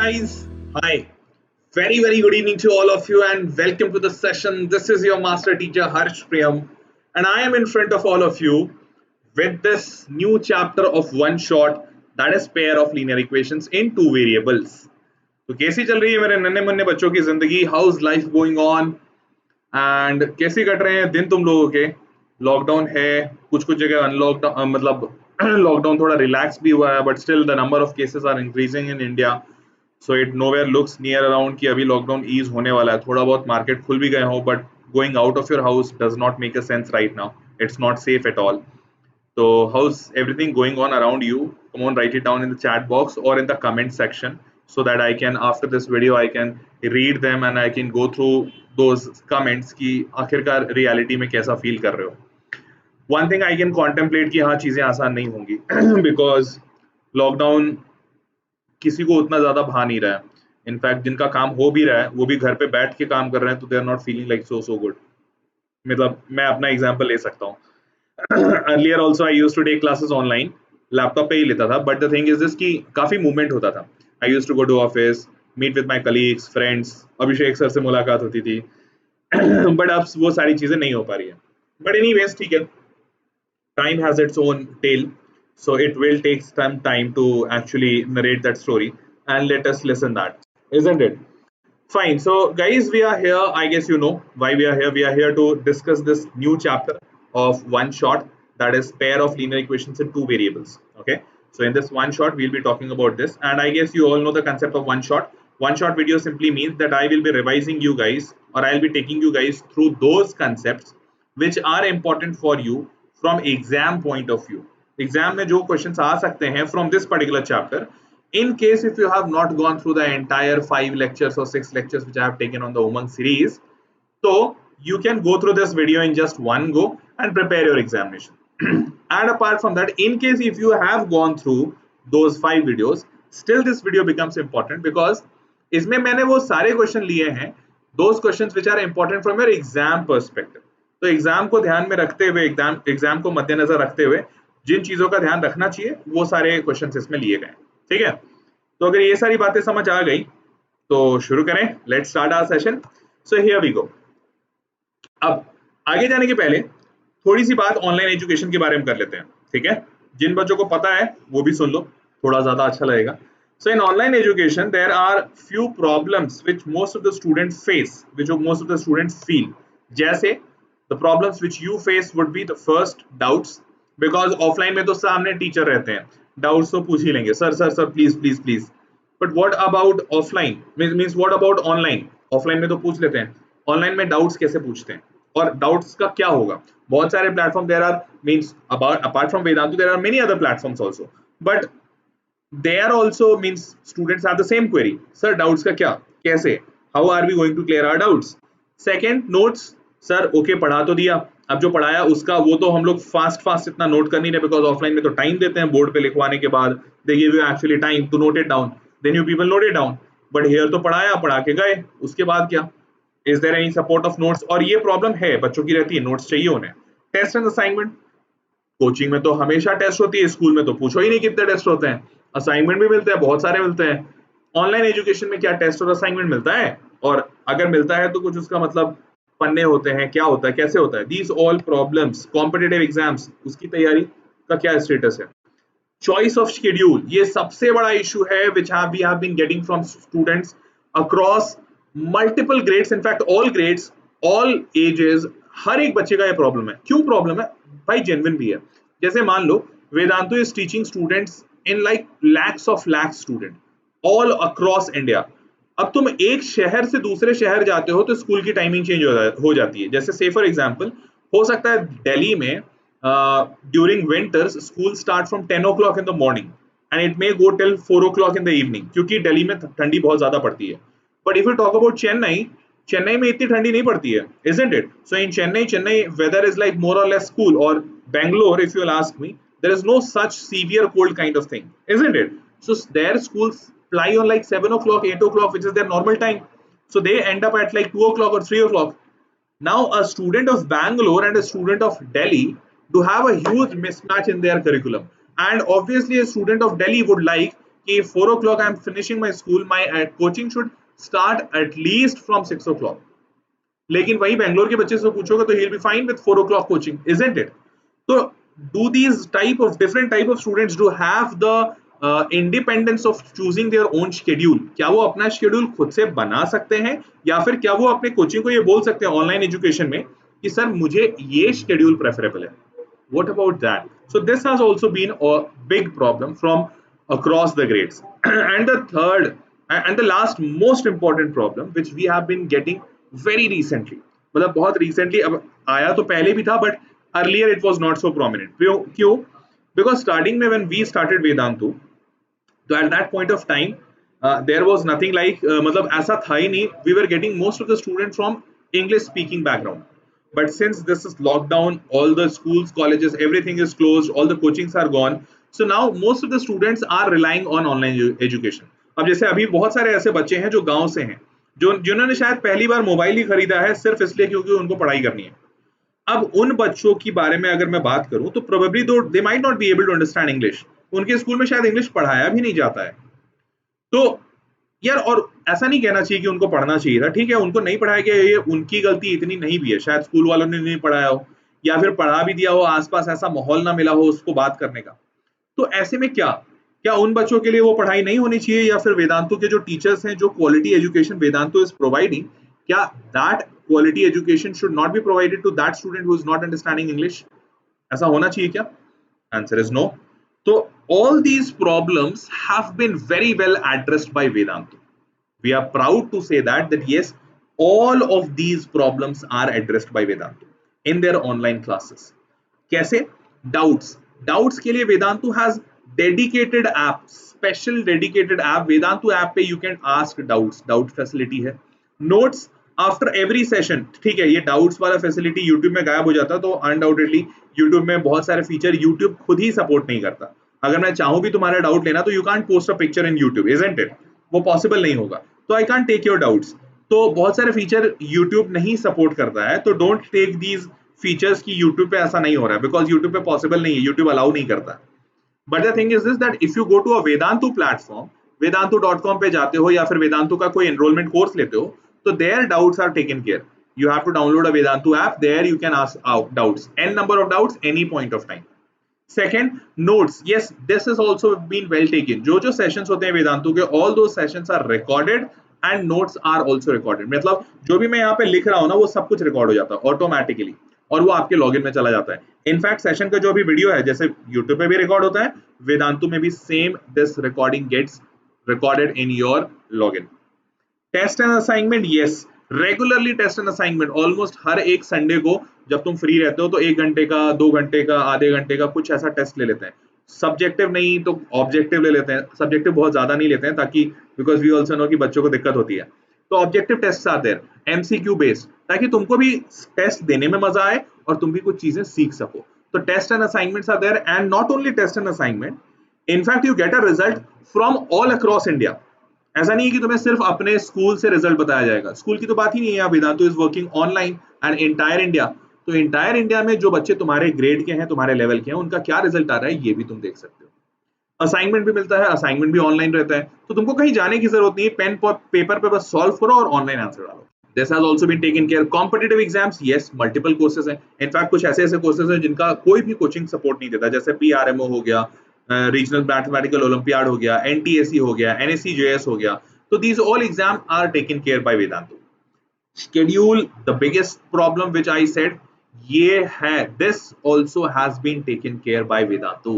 guys. Hi. Very good evening to all of you and welcome to the session. This is your master teacher Harsh Priyam and I am in front of all of you with this new chapter of one shot, that is pair of linear equations in two variables. तो कैसी चल रही है मेरे नन्हे मुन्ने बच्चों की जिंदगी? House life going on and कैसे कट रहे हैं दिन तुम लोगों के? लॉकडाउन है, कुछ कुछ जगह अनलॉकडाउन मतलब लॉकडाउन थोड़ा रिलैक्स भी हुआ है, but still the number of cases are increasing in India. So it nowhere looks near around कि अभी लॉकडाउन ईज होने वाला है. थोड़ा बहुत मार्केट खुल भी गए हो, but going out of your house does not make a sense right now. It's not safe at all. So how's everything going on around you? Come on, write it down in the chat box or in the comment section so that I can, after this video, I can read them and I can go through those comments कि आखिरकार reality में कैसा feel कर रहे हो. One thing I can contemplate कि हाँ चीजें आसान नहीं होंगी because lockdown किसी को उतना ज्यादा भा नहीं रहा है. इनफैक्ट जिनका काम हो भी रहा है वो भी घर पे बैठ के काम कर रहे हैं, तो they are not feeling like so good. मतलब मैं अपना एग्जांपल ले सकता हूँ. Earlier also I used to take classes online, laptop पे ही लेता था, but the thing is this कि काफी मूवमेंट होता था. I used to go to office, meet with my colleagues, friends, Abhishek sir से मुलाकात होती थी. बट अब वो सारी चीजें नहीं हो पा रही है. बट एनीवेज ठीक है, time has its own tale, so it will take some time to actually narrate that story, and let us listen that, isn't it? Fine. So, guys, we are here. I guess you know why we are here. We are here to discuss this new chapter of one shot, that is pair of linear equations in two variables. Okay. So, in this one shot, we'll be talking about this. And I guess you all know the concept of one shot. One shot video simply means that I will be revising you guys, or I'll be taking you guys through those concepts which are important for you from exam point of view. Exam में जो questions आ सकते हैं from this particular chapter, in case if you have not gone through the entire 5 lectures or 6 lectures which I have taken on the Umang series, so you can go through this video in just one go and prepare your examination. And apart from that, in case if you have gone through those 5 videos, still this video becomes important because इसमें मैंने वो सारे question लिए हैं, those questions which are important from your exam perspective. तो exam को ध्यान में रखते हुए, एग्जाम को मद्देनजर रखते हुए जिन चीजों का ध्यान रखना चाहिए वो सारे क्वेश्चंस इसमें लिए गए. ठीक है, तो अगर ये सारी बातें समझ आ गई तो शुरू करें. Let's start our session. So here we go. अब आगे जाने के पहले थोड़ी सी बात ऑनलाइन एजुकेशन के बारे में कर लेते हैं. ठीक है, जिन बच्चों को पता है वो भी सुन लो, थोड़ा ज्यादा अच्छा लगेगा. So in online education, there are few problems which most of the students face, which most of the students feel. जैसे the problems which you face would be the first doubts, because offline में तो सामने teacher रहते हैं, doubts तो पूछ ही लेंगे, sir please. But what about offline? Means what about online? Offline में तो पूछ लेते हैं, online में doubts कैसे पूछते हैं और doubts का क्या होगा? बहुत सारे platform there are, means apart from Vedantu there are many other platforms also, but there also means students have the same query. Sir, doubts का क्या, कैसे, how are we going to clear our doubts? Second, notes. Sir okay पढ़ा तो दिया, अब जो पढ़ाया उसका वो तो हम लोग फास्ट इतना नोट कर नहीं रहे, बिकॉज ऑफलाइन में तो टाइम देते हैं बोर्ड पे लिखवाने के बाद, they give you actually time to note it down, then you people note it down. But here तो पढ़ाया, पढ़ा के गए, उसके बाद क्या? Is there any support of notes? और ये प्रॉब्लम है बच्चों की रहती है, नोट्स चाहिए उन्हें. टेस्ट एंड असाइनमेंट, कोचिंग में तो हमेशा टेस्ट होती है, स्कूल में तो पूछो ही नहीं कितने टेस्ट होते हैं. असाइनमेंट भी मिलते हैं, बहुत सारे मिलते हैं. ऑनलाइन एजुकेशन में क्या टेस्ट और असाइनमेंट मिलता है? और अगर मिलता है तो कुछ उसका मतलब पन्ने होते हैं, क्या होता है, कैसे होता है? These all problems. Competitive exams, उसकी तैयारी का क्या स्टेटस है? चॉइस ऑफ शेड्यूल, ये सबसे बड़ा इशू है which we have been getting from students across multiple grades, in fact all grades, all ages. हर एक बच्चे का ये प्रॉब्लम है. क्यों प्रॉब्लम है भाई? जेन्युइन भी है. जैसे मान लो Vedantu is teaching students in like lakhs of lakhs student all across India. अब तुम एक शहर से दूसरे शहर जाते हो तो स्कूल की टाइमिंग चेंज हो जाती है. जैसे से फॉर एग्जांपल हो सकता है दिल्ली में during winters school start from 10 o'clock in the morning and it may go till 4 o'clock in the evening, क्योंकि दिल्ली में ठंडी बहुत ज्यादा पड़ती है. But if you talk about Chennai में इतनी ठंडी नहीं पड़ती है, isn't it? So in Chennai weather is like more or less cool, or Bangalore if you'll ask me, there is no such severe cold kind of thing, isn't it? So their schools fly on like 7 o'clock, 8 o'clock, which is their normal time. So they end up at like 2 o'clock or 3 o'clock. Now a student of Bangalore and a student of Delhi do have a huge mismatch in their curriculum. And obviously a student of Delhi would like कि 4 o'clock I am finishing my school, my coaching should start at least from 6 o'clock. लेकिन वही बेंगलोर के बच्चे से पूछोगे तो he'll be fine with 4 o'clock coaching, isn't it? So do these different type of students do have the independence of choosing their own schedule? क्या वो अपना शेड्यूल खुद से बना सकते हैं या फिर क्या वो अपने कोचिंग को ये बोल सकते हैं ऑनलाइन एजुकेशन में कि सर मुझे ये शेड्यूल प्रेफरेबल है? What about that? So this has also been a big problem from across the grades. And the third and the last most important problem which we have been getting very recently, मतलब बहुत recently, अब आया तो पहले भी था but earlier it was not so prominent. क्यों? Because starting में when we started Vedantu, so at that point of time there was nothing like मतलब ऐसा था ही नहीं, we were getting most of the students from English speaking background. But since this is lockdown, all the schools, colleges, everything is closed, all the coachings are gone. So now most of the students are relying on online education. अब जैसे अभी बहुत सारे ऐसे बच्चे हैं जो गांव से हैं, जिन्होंने शायद पहली बार मोबाइल ही खरीदा है सिर्फ इसलिए क्योंकि उनको पढ़ाई करनी है. अब उन बच्चों के बारे में अगर मैं बात करूं तो probably they might not be able to understand English. उनके स्कूल में शायद इंग्लिश पढ़ाया भी नहीं जाता है. तो यार, और ऐसा नहीं कहना चाहिए कि उनको पढ़ना चाहिए था, ठीक है, उनको नहीं पढ़ाया गया, ये उनकी गलती इतनी नहीं भी है, शायद स्कूल वालों ने नहीं पढ़ाया हो या फिर पढ़ा भी दिया हो, आसपास ऐसा माहौल ना मिला हो उसको बात करने का. तो ऐसे में क्या उन बच्चों के लिए वो पढ़ाई नहीं होनी चाहिए या फिर वेदांतु के जो टीचर्स हैं, जो quality education Vedantu is providing, क्या that quality education should not be provided to that student who is not understanding English? ऐसा होना चाहिए क्या? Answer is no. तो all these problems have been very well addressed by Vedantu. We are proud to say that yes, all of these problems are addressed by Vedantu in their online classes. कैसे? Doubts के लिए Vedantu has dedicated app, special dedicated app. Vedantu app पे you can ask doubt facility है. Notes after every session, ठीक है, ये doubts वाला facility YouTube में गायब हो जाता है, तो अनडाउटेडली यूट्यूब में बहुत सारे फीचर यूट्यूब खुद ही सपोर्ट नहीं करता. अगर मैं चाहूं भी तुम्हारा डाउट लेना तो you can't post a picture in YouTube, isn't it? वो पॉसिबल नहीं होगा, तो I can't take your doubts. तो बहुत सारे फीचर यूट्यूब नहीं सपोर्ट करता है, तो डोंट टेक दीज फीचर्स की यूट्यूब पे ऐसा नहीं हो रहा है, बिकॉज यूट्यूब पे पॉसिबल नहीं है, यूट्यूब अलाउ नहीं करता. But the thing is this that if you go to a Vedantu platform, vedantu.com पे जाते हो या फिर वेदांतु का कोई एनरोलमेंट कोर्स लेते हो, तो their doubts are taken care. You have to download a Vedantu app. There you can ask out doubts, n number of doubts, any point of time. Second, notes. Yes, this has also been well taken. जो sessions होते हैं वेदांतु के, all those sessions are recorded and notes are also recorded. मतलब जो भी मैं यहाँ पे लिख रहा हूँ ना, वो सब कुछ रिकॉर्ड हो जाता है ऑटोमेटिकली और वो आपके लॉगिन में चला जाता है. इनफैक्ट सेशन का जो भी वीडियो है, जैसे यूट्यूब पे भी रिकॉर्ड होता है, वेदांतु में भी same this recording gets recorded in your login. Test and assignment, yes, regularly test and assignment. Almost हर एक संडे को जब तुम फ्री रहते हो तो 1 घंटे का, 2 घंटे का, आधे घंटे का कुछ ऐसा टेस्ट ले लेते हैं. सब्जेक्टिव नहीं तो ऑब्जेक्टिव ले लेते हैं. सब्जेक्टिव बहुत ज्यादा नहीं लेते हैं ताकि बिकॉज वी ऑल्सो नो कि बच्चों को दिक्कत होती है, तो ऑब्जेक्टिव टेस्ट आते हैं एमसीक्यू बेस्ड, ताकि तुमको भी टेस्ट देने में मजा आए और तुम भी कुछ चीजें सीख सको. तो test and assignments are there, and not only test and assignment, in fact you get a result from all across India. ऐसा नहीं है कि तुम्हें सिर्फ अपने स्कूल से रिजल्ट बताया जाएगा, स्कूल की तो बात ही नहीं है. Vedantu is working online and entire India, तो इंटायर इंडिया में जो बच्चे तुम्हारे ग्रेड के हैं, तुम्हारे लेवल के हैं, उनका क्या रिजल्ट आ रहा है ये भी तुम देख सकते हो. असाइनमेंट भी मिलता है, असाइनमेंट भी ऑनलाइन रहता है, तो तुमको कहीं जाने की जरूरत नहीं है. पेन पेपर पे बस सॉल्व करो और ऑनलाइन आंसर डालो. This has also been taken care. Competitive exams, yes, multiple courses हैं. इनफैक्ट कुछ ऐसे ऐसे कोर्सेज हैं जिनका कोई भी कोचिंग सपोर्ट नहीं देता, जैसे PRMO हो गया, रीजनल मैथमेटिकल ओलंपियाड हो गया, NTSE हो गया, NSCJS हो गया. तो these all exams are taken care by Vedantu. Schedule, the biggest problem which I said, ये है, this also has been taken care by Vedantu.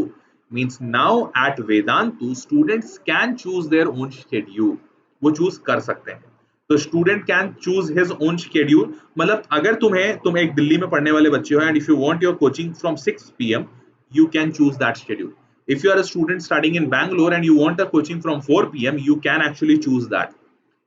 Means now at Vedantu students can choose their own schedule. वो choose कर सकते हैं. तो student can choose his own schedule. मतलब अगर तुम एक दिल्ली में पढ़ने वाले बच्चे हो and if you want your coaching from 6 PM, you can choose that schedule. If you are a student studying in Bangalore and you want a coaching from 4 PM, you can actually choose that.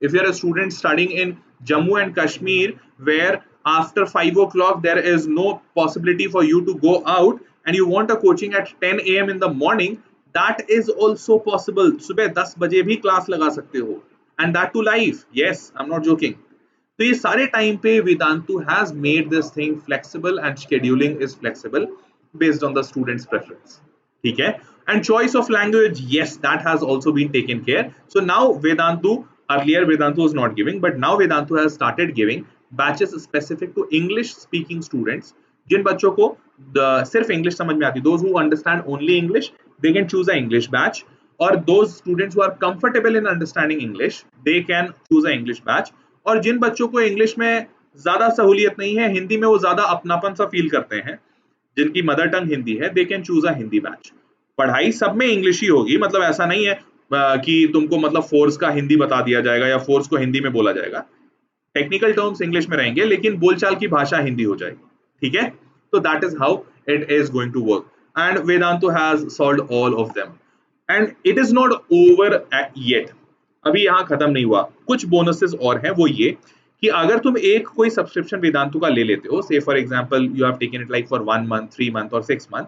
If you are a student studying in Jammu and Kashmir, where after 5 o'clock there is no possibility for you to go out and you want a coaching at 10 AM in the morning, that is also possible. सुबह 10 बजे भी class लगा सकते हो, and that too live. Yes, I'm not joking. तो ये सारे time पे Vedantu has made this thing flexible and scheduling is flexible based on the student's preference. ठीक है. And choice of language, yes, that has also been taken care. So now Vedantu, earlier Vedantu was not giving, but now Vedantu has started giving batches specific to English speaking students. जिन बच्चों को सिर्फ English समझ में आती, those who understand only English, they can choose a English batch. Or those students who are comfortable in understanding English, they can choose a English batch. और जिन बच्चों को English में ज्यादा सहूलियत नहीं है, हिंदी में वो ज्यादा अपनापन सा फील करते हैं, जिनकी मदर टंग हिंदी है, they can choose a Hindi batch. पढ़ाई सब में इंग्लिश ही होगी, मतलब ऐसा नहीं है कि तुमको मतलब फोर्स का हिंदी बता दिया जाएगा या फोर्स को हिंदी में बोला जाएगा. टेक्निकल टर्म्स इंग्लिश में रहेंगे लेकिन बोलचाल की भाषा हिंदी हो जाएगी. ठीक है, तो that is how it is going to work. And Vedantu has solved all of them and it is not over yet. अभी यहाँ खत्म नहीं हुआ, कुछ बोनसेस और हैं. वो ये कि अगर तुम एक कोई सब्सक्रिप्शन वेदांतु का ले लेते हो, से for example you have taken it like for 1 month, 3 month और 6 मंथ,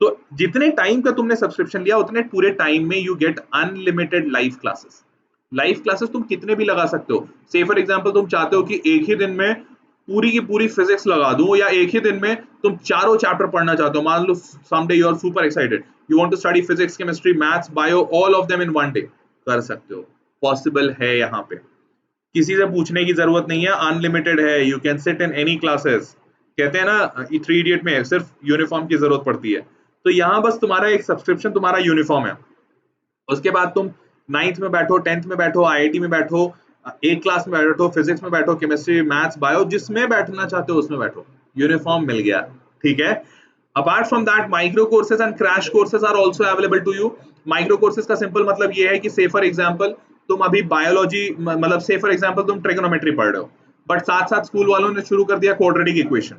तो जितने टाइम का तुमने सब्सक्रिप्शन लिया उतने पूरे टाइम में you get unlimited live classes. Live classes तुम कितने भी लगा सकते हो. से फॉर एग्जांपल तुम चाहते हो कि एक ही दिन में पूरी की पूरी फिजिक्स लगा दूं, या एक ही दिन में तुम चारों चैप्टर पढ़ना चाहते हो. मान लो someday you are super excited, you want to study physics, chemistry, maths, bio, all of them in one day. कर सकते हो, पॉसिबल है. यहाँ पे किसी से पूछने की जरूरत नहीं है, अनलिमिटेड है. You can sit in any classes. कहते हैं ना 3 इडियट में सिर्फ यूनिफॉर्म की जरूरत पड़ती है, तो यहाँ बस तुम्हारा एक सब्सक्रिप्शन तुम्हारा यूनिफॉर्म है. उसके बाद तुम 9th में बैठो, 10th में बैठो, IIT में बैठो, एक क्लास में बैठो, फिजिक्स में बैठो, केमिस्ट्री, मैथ्स, बायो, जिसमें बैठना चाहते हो उसमें बैठो. यूनिफॉर्म मिल गया. ठीक है. Apart from that micro courses and crash courses are also available to you. Micro courses का सिंपल मतलब ये है कि से फॉर एग्जाम्पल तुम अभी बायोलॉजी, मतलब से फॉर एग्जांपल तुम ट्रिगोनोमेट्री पढ़ रहे हो, बट साथ साथ स्कूल वालों ने शुरू कर दिया quadratic equation.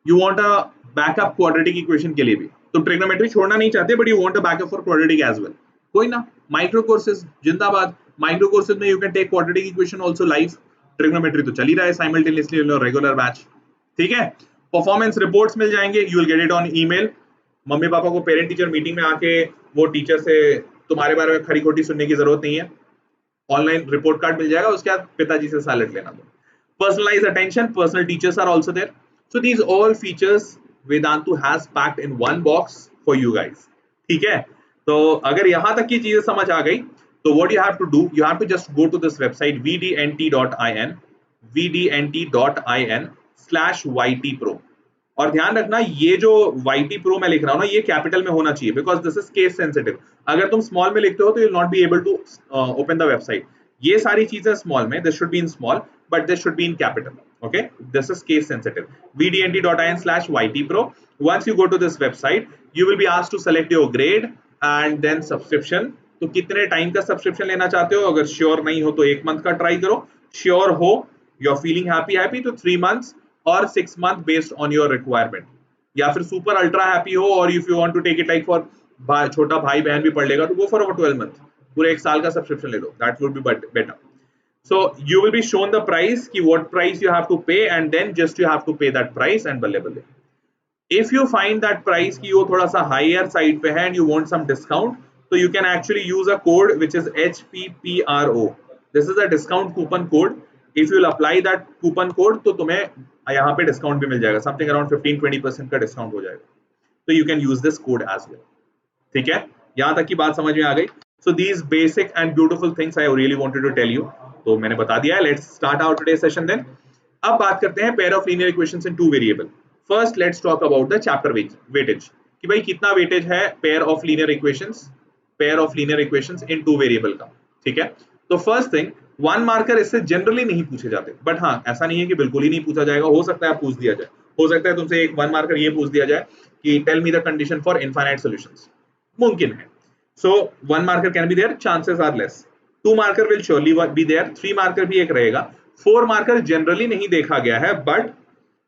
You want a backup quadratic equation के लिए भी. तुम ट्रिगोनोमेट्री छोड़ना नहीं चाहते, but you want a backup for quadratic as well. कोई ना, माइक्रो कोर्सेज जिंदाबाद. माइक्रो कोर्सेज में you can take quadratic equation also live. Trigonometry तो चल ही रहा है simultaneously in your regular batch. ठीक है. परफॉर्मेंस रिपोर्ट्स मिल जाएंगे, you will get it on email. मम्मी पापा को पेरेंट टीचर मीटिंग में आके वो टीचर से तुम्हारे बारे में खरी खोटी सुनने की जरूरत नहीं है. ऑनलाइन रिपोर्ट कार्ड मिल जाएगा, उसके बाद पिताजी से सालेट लेना दो. Personalised attention, personal teachers are also there. So these all features Vedantu has packed in one box for you guys. ठीक है. तो अगर यहां तक की चीजें समझ आ गई, तो what you have to do, you have to just go to this website vdnt.in, vdnt.in/ytpro. और ध्यान रखना ये जो YT Pro मैं लिख रहा हूं ना, ये कैपिटल में होना चाहिए, because this is case sensitive. अगर तुम स्मॉल में लिखते हो तो you will not be able to open the website. ये सारी चीजें स्मॉल में, this should be in small but this should be in capital. Okay, this is case sensitive. vdnt.in/ytpro. once you go to this website you will be asked to select your grade and then subscription. तो कितने time का subscription लेना चाहते हो. अगर sure नहीं हो तो 1 मंथ का ट्राई करो. श्योर हो, यू आर फीलिंग हैप्पी तो 3 मंथ्स और 6 month based on your requirement. या फिर सुपर अल्ट्रा हैप्पी हो, और if you want to take it like for छोटा भाई बहन भी पढ़ लेगा, तो गो फॉर 12 month, पूरे 1 साल का सब्सक्रिप्शन ले लो. That would be better. So you will be shown the price कि what price you have to pay, and then just you have to pay that price and बल्ले बल्ले. If you find that price कि वो थोड़ा सा higher side पे है and you want some discount, तो you can actually use a code which is HPPRO. This is a discount coupon code. If you will apply that coupon code, तो तुम्हें यहाँ पे डिस्काउंट भी मिल जाएगा. समथिंग अराउंड 15-20% का डिस्काउंट हो जाएगा. तो you can use this code as well. ठीक है. यहाँ तक की बात समझ में आ गई. So these basic and beautiful things I really wanted to tell you. तो मैंने बता दिया है. Let's start our today session then. अब बात करते हैं pair of linear equations in 2 variable. First let's talk about the chapter weightage, कि भाई कितना वेटेज है pair of linear equations in 2 variable का. ठीक है. तो फर्स्ट थिंग, 1 मार्कर इससे जनरली नहीं पूछे जाते, बट हाँ ऐसा नहीं है कि बिल्कुल ही नहीं पूछा जाएगा. हो सकता है पूछ दिया जाए. हो सकता है तुमसे एक 1 मार्कर ये पूछ दिया जाए कि tell me the condition for infinite solutions. मुमकिन है. So 1 marker can be there, chances are less. 2 marker will surely be there. 3 marker भी एक रहेगा. 4 मार्कर जनरली नहीं देखा गया है, बट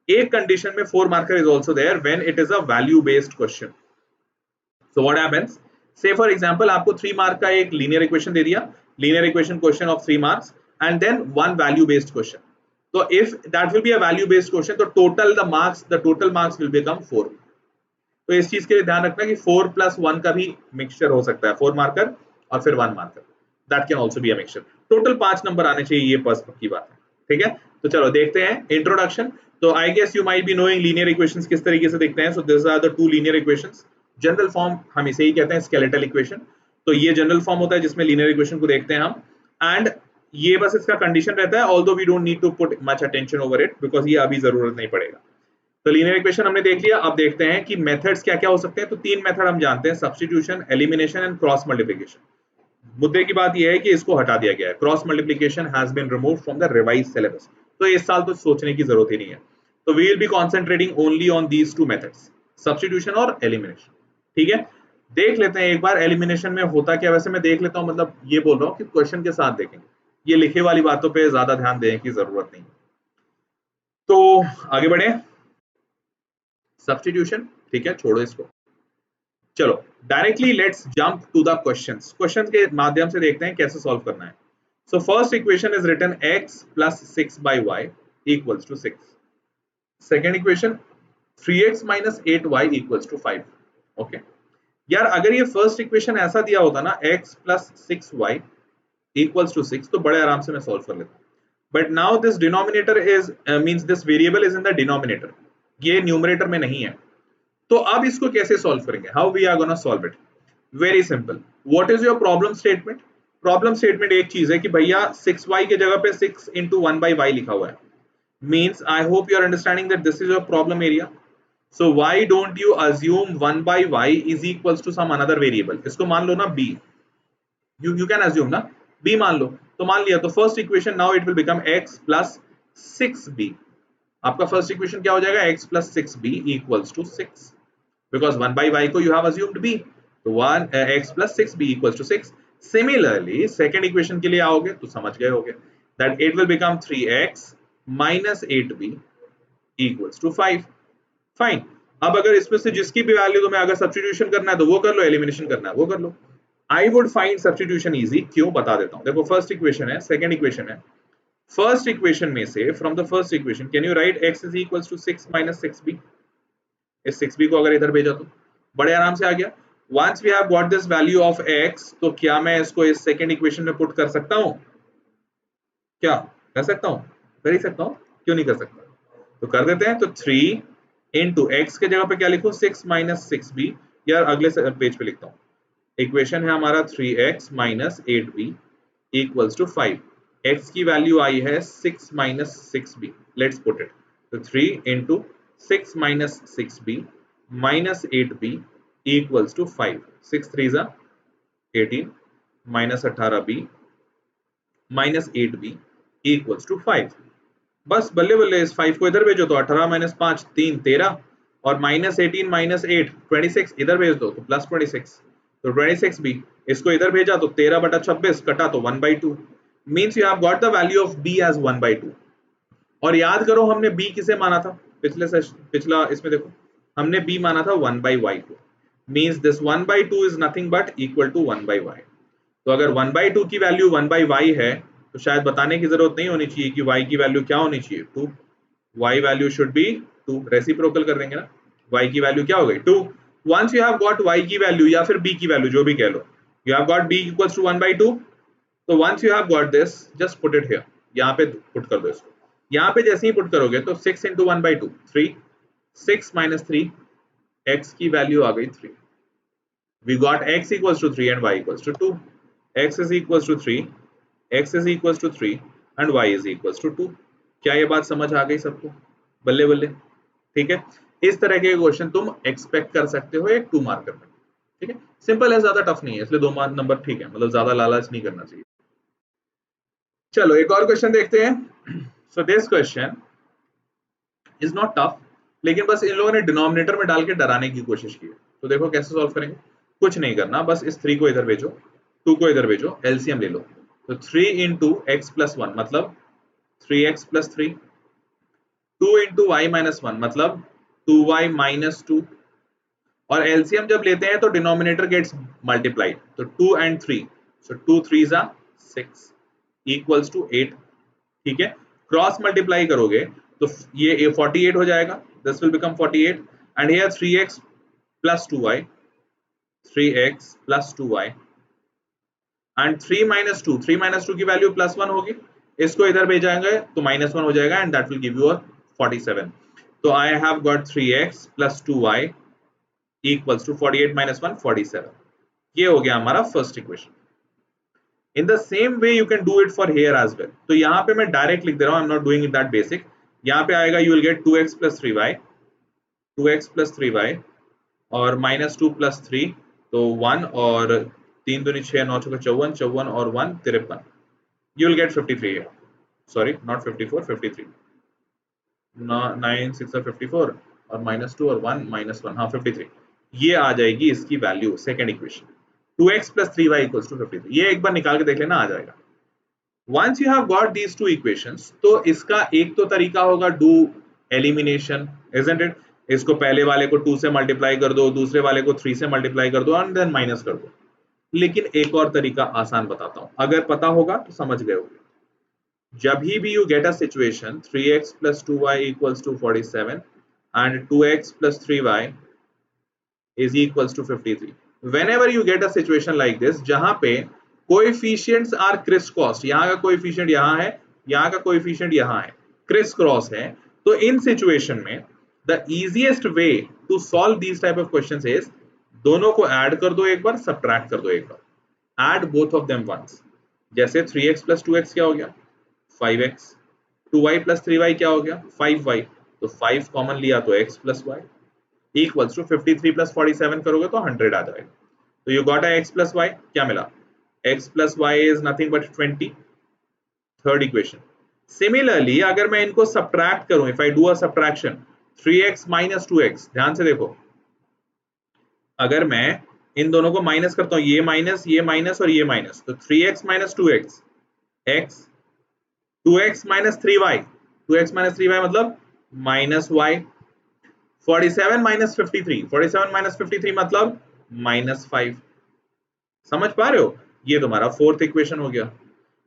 एक कंडीशन में 4 marker is also there when it is a value based question. So what happens, say for example आपको 3 मार्क का एक लीनियर इक्वेशन दे दिया, linear equation question of 3 marks, and then 1 value based question. So if that will be a value based question, तो the total marks will become 4. तो इस चीज के लिए ध्यान रखना कि 4 + 1 का भी मिक्सचर हो सकता है. 4 मार्कर और फिर 1 marker, that can also be a mixture. Total 5 number आने चाहिए, ये बस पक्की बात है. ठीक है. तो चलो देखते हैं इंट्रोडक्शन. तो I guess you might be knowing linear equations किस तरीके से दिखते हैं. So this are the 2 linear equations. General form हम इसे ही कहते हैं स्केलेटल इक्वेशन। तो ये जनरल फॉर्म होता है जिसमें लीनियर इक्वेशन को देखते हैं हम, एंड ये बस इसका कंडीशन रहता है, although we don't need to put much attention over it because ये अभी जरूरत नहीं पड़ेगा। तो लीनियर इक्वेशन हमने देख लिया, अब देखते हैं कि मेथड्स क्या क्या हो सकते हैं। तो तीन मेथड हम जानते हैं, substitution, elimination and cross multiplication. मुद्दे की बात यह है कि इसको हटा दिया गया है, cross multiplication has been removed from the revised syllabus, तो इस साल तो सोचने की जरूरत ही नहीं है। तो we will be concentrating only on these two methods, substitution और एलिमिनेशन। ठीक है, देख लेते हैं एक बार एलिमिनेशन में होता क्या। वैसे मैं देख लेता हूं, मतलब ये बोल रहा हूँ कि क्वेश्चन के साथ देखेंगे, ये लिखे वाली बातों पे ज्यादा ध्यान देने की जरूरत नहीं। तो आगे बढ़े, सब्स्टिट्यूशन, ठीक है, छोड़ो इसको। चलो directly let's jump to the questions, questions के माध्यम से देखते हैं कैसे सॉल्व करना है। So first equation is written x plus 6 by y equals to 6. Second equation 3x minus 8y equals to 5. Okay यार, अगर ये फर्स्ट इक्वेशन ऐसा दिया होता ना x plus 6y equals to 6, तो बड़े आराम से मैं सॉल्व कर लेता। But now this denominator is means this variable is in the denominator, ये न्यूमरेटर में नहीं है। तो अब इसको कैसे सॉल्व करेंगे, how we are gonna solve it? Very simple, what is your problem statement? Problem statement एक चीज है कि भैया 6y की जगह पे 6 into 1 by y लिखा हुआ है, means I hope you are understanding that this is your problem area. So why don't you assume 1 by y is equals to some another variable? इसको मान लो ना b, you can assume ना b मान लो, तो मान लिया, तो first equation now it will become x plus 6b। आपका फर्स्ट इक्वेशन क्या हो जाएगा, x plus 6b equals to 6, because 1 by y को you have assumed b, तो 1 x plus 6b equals to 6। Similarly second equation के लिए आओगे तो समझ गए होगे that it will become 3x minus 8b equals to 5। Fine, अब अगर इसमें से जिसकी भी वैल्यू तुम्हें अगर सब्स्टिट्यूशन करना है तो वो कर लो, एलिमिनेशन करना है वो कर लो। I would find substitution easy, क्यों बता देता हूं। देखो फर्स्ट इक्वेशन है, सेकंड इक्वेशन है, फर्स्ट इक्वेशन में से from the first equation can you write x is equals to 6 minus 6b। इस 6b को अगर इधर भेजा तो बड़े आराम से आ गया। Once we have got this value of x, तो क्या मैं इसको इस सेकंड इक्वेशन में पुट कर सकता हूं? क्या कर सकता हूं? कर ही सकता हूं, क्यों नहीं कर सकता? तो कर देते हैं। तो 3 into x के जगह पे क्या लिखूं, 6 minus 6b, यार अगले पेज पे लिखता हूं। इक्वेशन है हमारा 3x minus 8b equals to 5। x की वैल्यू आई है 6 minus 6b, let's put it. तो 3 into 6 minus 6b minus 8b equals to 5। 6 3 18 minus 18b minus 8b equals to 5। बस बल्ले बल्ले, इस 5 को इधर भेजो तो 18 minus 5 3 13, और minus 18 minus 8 26, इधर भेज दो तो प्लस 26, तो 26 भी इसको इधर भेजा तो 13/26 कटा तो 1/2, means you have got the value of b as 1/2। और याद करो हमने b किसे माना था, पिछला इसमें देखो हमने b माना था 1/y को, means this 1/2 is nothing but equal to 1/y। तो अगर 1/2 की वैल्यू 1/y है तो शायद बताने की जरूरत नहीं होनी चाहिए कि y की वैल्यू क्या होनी चाहिए, 2। y value should be 2, reciprocal कर देंगे ना, y की वैल्यू क्या हो गई 2। Once you have got y की वैल्यू या फिर b की वैल्यू जो भी कह लो, you have got b equals to 1/2। तो once you have got this just put it here, यहाँ पे पुट कर दो इसको। यहाँ पे जैसे ही पुट करोगे तो 6 into 1/2 3, 6 minus 3, x की वैल्यू आ गई 3। We got x equals to 3 and y equals to 2. x is equals to 3, x is equals to 3 and y is equals to 2। क्या ये बात समझ आ गई सबको? बल्ले बल्ले, ठीक है। इस तरह के क्वेश्चन तुम एक्सपेक्ट कर सकते हो एक 2 मार्कर में, ठीक है। सिंपल है, ज्यादा टफ नहीं है, इसलिए 2 नंबर ठीक है, मतलब ज्यादा लालच नहीं करना चाहिए। चलो एक और क्वेश्चन देखते हैं। So this question is not tough, लेकिन बस इन लोगों ने डिनोमिनेटर में डाल के डराने की कोशिश की है। तो देखो कैसे सॉल्व करेंगे, कुछ नहीं करना, बस इस 3 को इधर भेजो, 2 को इधर भेजो, एलसीएम ले लो। तो 3 into x plus 1 मतलब 3x plus 3, 2 into y minus 1 मतलब 2y minus 2, और एलसीएम जब लेते हैं तो डिनोमिनेटर गेट्स मल्टीप्लाइड, तो 2 and 3, so 2 3s are 6 equals to 8, ठीक है। क्रॉस मल्टीप्लाई करोगे तो ये 48 हो जाएगा, this will become 48, and here 3x plus 2y, 3x plus 2y and 3 minus 2, 3 minus 2 की वैल्यू +1 होगी, इसको इधर भेजाएंगे तो -1 हो जाएगा, and that will give you 47। तो I have got 3x plus 2y equals to 48 minus 1 47। ये हो गया हमारा first equation. In the same way you can do it for here as well. तो यहाँ पे मैं डायरेक्ट लिख दे रहा हूँ, I am not doing that basic. यहाँ पे आएगा you will get 2x plus 3y, 2x plus 3y और माइनस 2 प्लस 3, तो 1 और 3 दूनी 6, 9 चौके 54, 54 और 1 53। You will gate 53 here. Sorry not 54, 53। 9 6 54 और माइनस 2 और 1 माइनस 1, हाँ 53। ये आ जाएगी इसकी value, second equation 2x plus 3y equals to 53। ये एक बार निकाल के देख लेना, आ जाएगा। Once you have got these two equations, तो इसका एक तो तरीका होगा do elimination, isn't it? इसको पहले वाले को 2 से मल्टीप्लाई कर दो, दूसरे वाले को 3 से मल्टीप्लाई कर दो एंड देन माइनस कर दो। लेकिन एक और तरीका आसान बताता हूं, अगर पता होगा तो समझ गए होगे। जब भी you get a situation 3x plus 2y equals to 47 and 2x plus 3y is equals to 53. Whenever you get a situation like this जहां पे coefficients are criss cross, यहाँ का coefficient यहाँ है, यहाँ का coefficient यहाँ है, criss cross है, तो in situation में the easiest way to solve these type of questions is दोनों को add कर दो एक बार, subtract कर दो एक बार, add both of them once। जैसे 3x plus 2x क्या हो गया 5x, 2y plus 3y क्या हो गया 5y, तो 5 कॉमन लिया तो x plus y equals to 53 plus 47 करोगे तो 100 आ जाएगा। तो you got a x plus y, क्या मिला x plus y is nothing but 20, third equation. Similarly अगर मैं इनको सब्ट्रैक्ट करूं, if I do a subtraction 3x minus 2x, ध्यान से देखो, अगर मैं इन दोनों को माइनस करता हूं, ये माइनस और ये माइनस, तो 3x minus 2x x, 2x minus 3y, 2x minus 3y मतलब माइनस y, 47 माइनस 53, 47 माइनस 53 मतलब माइनस 5। समझ पा रहे हो? ये तुम्हारा फोर्थ इक्वेशन हो गया।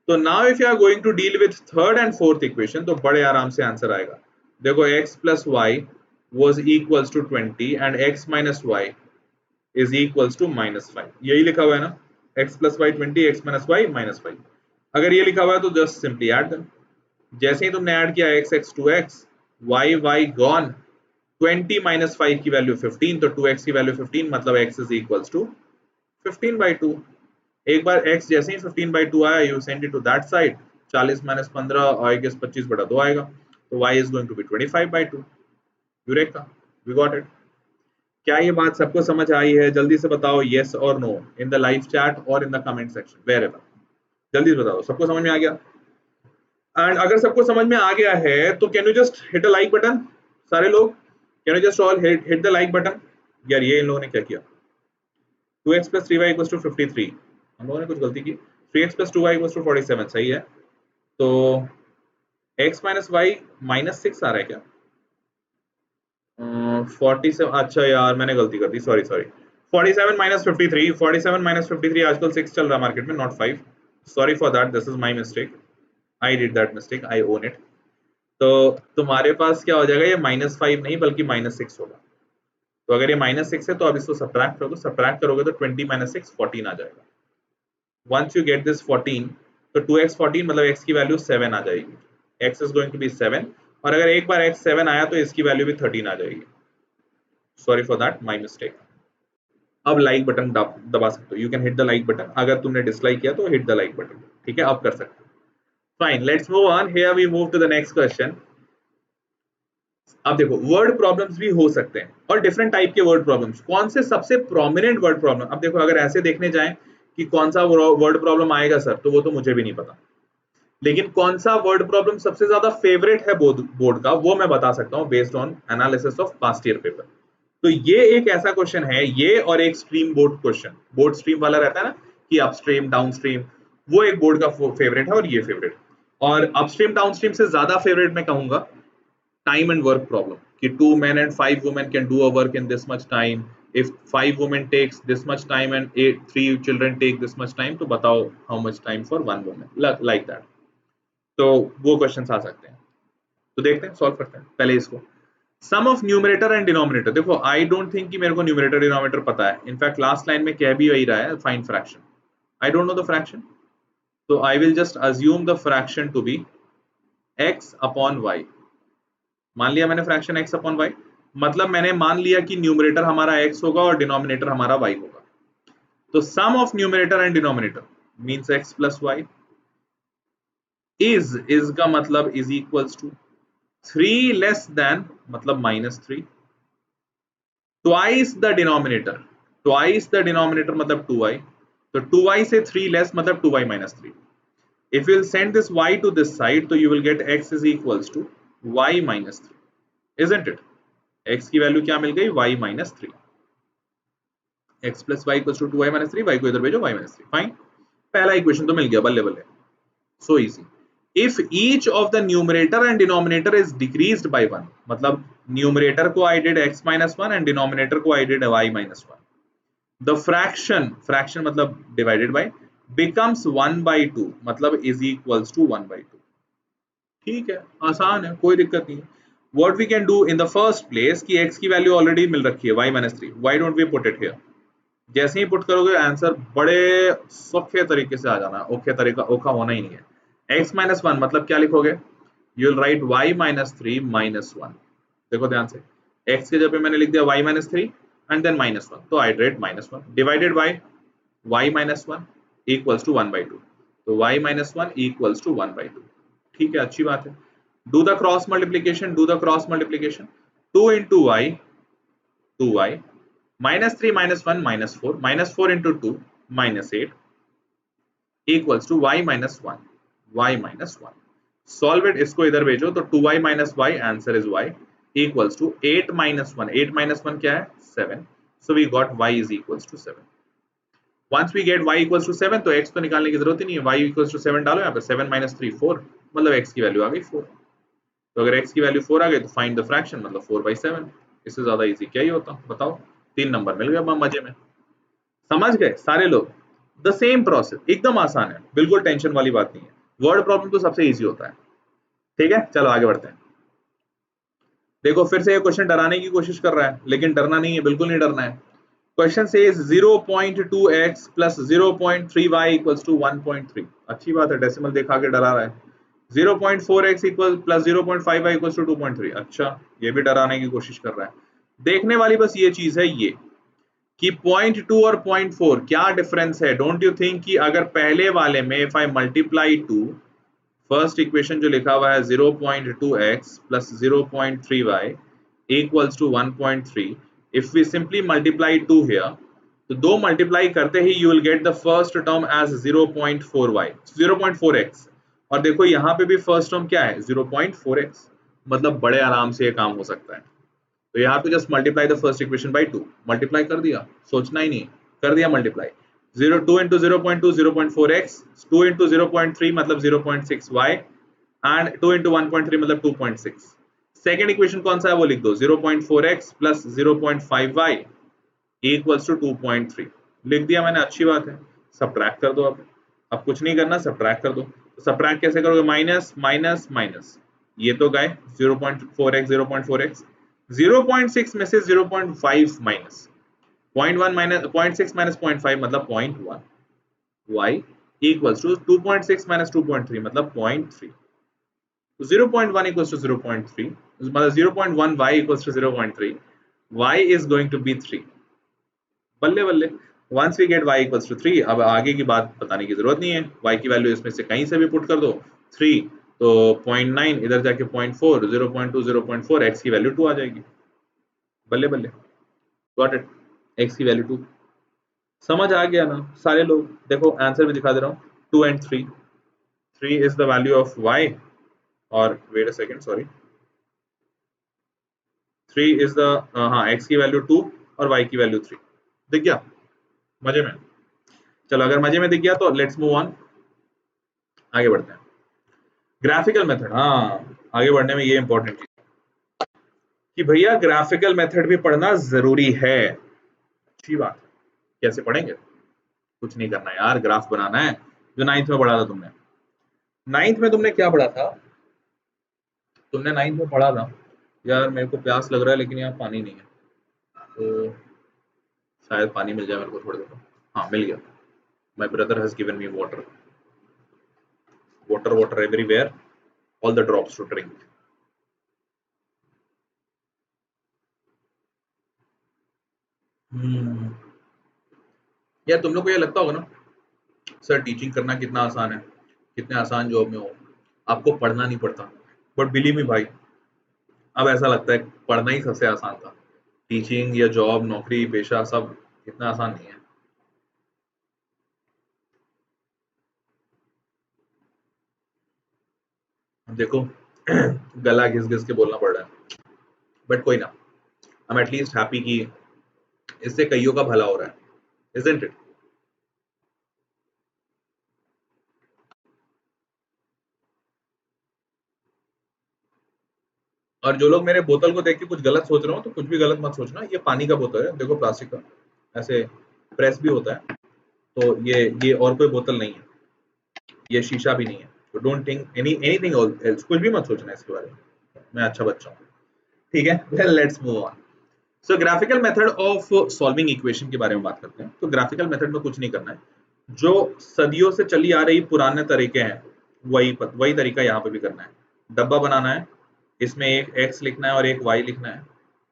तो now if you are going to deal with third and fourth equation, तो बड़े आराम से आंसर आएगा। देखो x plus y was equals to 20 and x minus y is equals to minus 5। यही लिखा हुआ है ना, x plus y 20, x minus y minus 5। अगर ये लिखा हुआ है तो जस्ट सिंपली ऐड देम। जैसे ही तुमने ऐड किया x 2x, y gone, 20 minus 5 की वैल्यू 15, तो 2x की वैल्यू 15 मतलब x इज इक्वल्स टू 15/2। एक बार x जैसे ही 15/2 आया, you send it to that side, 40 minus 15 I guess 25/2 आएगा, तो y is going to be 25/2। Eureka, we got it. क्या ये बात सबको समझ आई है? जल्दी से बताओ येस और no in the live chat और in the comment section, wherever. जल्दी से बताओ, सबको समझ में आ गया? एंड अगर सबको समझ में आ गया है तो can you just hit a like button, सारे लोग can you just all hit the like button. यार ये इन लोगों ने क्या किया, 2x plus 3y equals to 53, हम लोगों ने कुछ गलती की, 3x plus 2y equals to 47, सही है। तो x minus y minus 6 आ रहा है क्या? 47, अच्छा यार मैंने गलती कर दी, सॉरी 47 minus 53, 47 minus 53 आजकल 6 चल रहा है मार्केट में, not 5। Sorry for that, this is my mistake, I did that mistake, I own it. तो तुम्हारे पास क्या हो जाएगा, ये -5 नहीं बल्कि -6 होगा। तो अगर ये -6 है तो अब इसको सब्ट्रैक्ट कर दो, सब्ट्रैक्ट करोगे तो 20 - 6 14 आ जाएगा। Once you get this 14, तो 2x 14 मतलब x की वैल्यू 7 आ जाएगी, x is going to be 7, और अगर एक बार x 7 आया तो इसकी वैल्यू भी 13 आ जाएगी। Sorry for that, my mistake. अब लाइक बटन दबा सकते हो, you can hit the like button. अगर तुमने डिसलाइक किया तो हिट द लाइक बटन, ठीक है, अब कर सकते हो। Fine, let's move on, here we move to the next question. अब देखो वर्ड प्रॉब्लम्स भी हो सकते हैं और डिफरेंट टाइप के वर्ड प्रॉब्लम्स। कौन से सबसे प्रोमिनेंट वर्ड प्रॉब्लम, अब देखो अगर ऐसे देखने जाएं कि कौन सा वर्ड प्रॉब्लम आएगा सर, तो वो तो मुझे भी नहीं पता, लेकिन कौन सा वर्ड प्रॉब्लम सबसे ज्यादा फेवरेट है बोर्ड का, वो मैं बता सकता हूं based on analysis of past year paper. तो ये एक ऐसा क्वेश्चन है, ये और एक stream board question, board stream वाला रहता है ना कि अपस्ट्रीम डाउनस्ट्रीम, वो एक बोर्ड का फेवरेट है और ये फेवरेट। और अपस्ट्रीम डाउनस्ट्रीम से ज्यादा फेवरेट मैं कहूंगा time and work problem कि 2 men and 5 women can do a work in this much time, if 5 women takes this much time and 3 children take this much time, तो बताओ how much time for 1 woman, like that। तो वो questions आ सकते हैं, तो देखते हैं, solve करते हैं पहले इसको। सम ऑफ न्यूमरेटर एंड डिनोमिनेटर, देखो आई डोंट थिंक कि मेरे को न्यूमरेटर डिनोमिनेटर पता है, इनफैक्ट लास्ट लाइन में कह भी वही रहा है, find fraction, I don't know the fraction, तो I will just assume the fraction to be x upon y। मान लिया मैंने फ्रैक्शन x अपॉन y। मतलब मैंने मान लिया कि न्यूमरेटर हमारा x होगा और डिनोमिनेटर हमारा y होगा, तो sum of numerator and denominator means x plus y is का मतलब is equals to 3 less than मतलब -3 twice the denominator, twice the denominator मतलब 2y, तो 2y से 3 लेस मतलब 2y minus 3. If you will send this y to this side, so you will get x is equals to y minus 3, isn't it? x की value क्या मिल गई? y minus 3. x plus y equals to 2y minus 3, y को इधर भेजो y minus 3. Fine, पहला equation तो मिल गया, बल्ले बल्ले, so easy. If each of the numerator and denominator is decreased by 1, मतलब न्यूमरेटर को I did x minus 1 and denominator को I did y minus 1, the fraction, fraction मतलब divided by, becomes 1 by 2 मतलब is equals to 1 by 2. ठीक है, आसान है, कोई दिक्कत नहीं है. What we can do in the first place कि x की वैल्यू ऑलरेडी मिल रखी है y minus 3, why don't we put it here? जैसे ही पुट करोगे आंसर बड़े सौखे तरीके से आ जाना, ओखे तरीका ओखा होना ही नहीं है. x minus 1 मतलब क्या लिखोगे? You will write y minus 3 minus 1. देखो ध्यान से, x के जगह पे मैंने लिख दिया y minus 3 and then minus 1, तो I write minus 1 divided by y minus 1 equals to 1 by 2, तो y minus 1 equals to 1 by 2. ठीक है, अच्छी बात है. Do the cross multiplication, do the cross multiplication. 2 into y, 2y, minus 3 minus 1 minus 4 into 2 minus 8 equals to y minus 1, y minus 1. Solve it, इसको इधर भेजो तो 2y minus y, answer is y, equals to 8 minus 1, 8 minus 1 क्या है? 7. So we got y is equals to 7. Once we get y equals to 7, तो x तो निकालने की जरूरत ही नहीं है, y equals to 7 डालो यहाँ पे, 7 minus 3 4, मतलब x की वैल्यू आ गई 4. तो अगर x की वैल्यू 4 आ गई तो फाइंड द फ्रैक्शन, मतलब 4 by 7. इससे ज्यादा इजी क्या ही होता, बताओ. 3 नंबर मिल गया मजे में. समझ गए सारे लोग? द सेम प्रोसेस, एकदम आसान है, बिल्कुल टेंशन वाली बात नहीं है. वर्ड प्रॉब्लम तो सबसे इजी होता है. ठीक है, चलो आगे बढ़ते हैं. देखो फिर से ये क्वेश्चन डराने की कोशिश कर रहा है, लेकिन डरना नहीं है, बिल्कुल नहीं डरना है. Question says 0.2x plus 0.3y equals to 1.3. अच्छी बात है, डेसिमल दिखा के डरा रहा है. 0.4x equals plus 0.5y equals to 2.3. अच्छा, ये भी डराने की कोशिश कर रहा है. देखने वाली बस ये चीज है ये कि 0.2 और 0.4 क्या डिफरेंस है. डोंट यू थिंक कि अगर पहले वाले में if I multiply 2, first equation जो लिखा हुआ है 0.2x plus 0.3y equals to 1.3, if we simply multiply 2 here, तो दो मल्टीप्लाई करते ही you will get the first term as 0.4y 0.4x, और देखो यहाँ पे भी फर्स्ट टर्म क्या है 0.4x, मतलब बड़े आराम से ये काम हो सकता है. तो यहाँ पे just multiply the first equation by 2, multiply कर दिया, सोचना ही नहीं, कर दिया मल्टीप्लाई. 2 into 0.2 0.4x, 2 into 0.3 मतलब 0.6y and 2 into 1.3 मतलब 2.6. सेकेंड इक्वेशन कौन सा है वो लिख दो, 0.4x plus 0.5y equals to 2.3. लिख दिया मैंने, अच्छी बात है. सब्ट्रैक्ट कर दो, अब कुछ नहीं करना, सब्ट्रैक्ट कर दो. तो सब्ट्रैक्ट कैसे करोगे? माइनस माइनस माइनस, ये तो गए 0.4x 0.4x, 0.6 में से 0.5 माइनस 0.1 माइनस 0.6 माइनस 0.5 मतलब 0.1, y equals to 2.6 माइनस 2.3 मतलब 0.3. तो 0.1 equals to 0.3 मतलब 0.1 y equals to 0.3, y is going to be 3. बल्ले बल्ले. once we get y equals to 3, अब आगे की बात बताने की जरूरत नहीं है, y की वैल्यू इसमें से कहीं से भी पुट कर दो, 3 तो 0.9 इधर जाके 0.4, 0.2 0.4, x की वैल्यू 2 आ जाएगी. बल्ले बल्ले, गॉट इट, x की वैल्यू 2. समझ आ गया ना सारे लोग? देखो आंसर भी दिखा दे रहा हूँ, 2 and 3. 3 is the value of y, और wait a second sorry, 3 is the हाँ x की वैल्यू 2 और y की वैल्यू 3. दिख गया मजे में? चलो अगर मजे में दिख गया तो लेट्स मूव ऑन, आगे बढ़ते हैं. ग्राफिकल मेथड, हाँ आगे बढ़ने में ये इंपॉर्टेंट चीज कि भैया ग्राफिकल मेथड भी पढ़ना जरूरी है. अच्छी बात. कैसे पढ़ेंगे? कुछ नहीं करना यार, ग्राफ बनाना है, जो 9th में पढ़ा था तुमने. 9th में तुमने क्या पढ़ा था? तुमने 9th में पढ़ा था यार, मेरे को प्यास लग रहा है लेकिन यहाँ पानी नहीं है, तो शायद पानी मिल जाए मेरे को थोड़ी देर. हाँ मिल गया. My brother has given me water, water water everywhere, all the drops to drink. हम्म, यार तुम लोग को ये लगता होगा ना सर टीचिंग करना कितना आसान है, कितने आसान जॉब में हो, आपको पढ़ना नहीं पड़ता। बट बिलीव मी भाई, अब ऐसा लगता है पढ़ना ही सबसे आसान था। टीचिंग या जॉब, नौकरी पेशा सब इतना आसान नहीं है। देखो गला घिस घिस के बोलना पड़ रहा है, बट कोई ना, आई एम एटलीस्ट हैप्पी कि इससे कईयों का भला हो रहा है, इजंट इट? और जो लोग मेरे बोतल को देख के कुछ गलत सोच रहे हो तो कुछ भी गलत मत सोचना, ये पानी का बोतल है, देखो प्लास्टिक का, ऐसे प्रेस भी होता है। तो ये और कोई बोतल नहीं है, ये शीशा भी नहीं है। तो डोंट थिंक एनीथिंग एल्स, कुछ भी मत सोचना इसके बारे में। मैं अच्छा बच्चा हूँ, ठीक है। Well let's move on. So graphical method of solving equation के बारे में बात करते हैं। तो ग्राफिकल मेथड में कुछ नहीं करना है, जो सदियों से चली आ रही पुराने तरीके हैं वही तरीका यहाँ पे भी करना है। डब्बा बनाना है, इसमें एक x लिखना है और एक y लिखना है,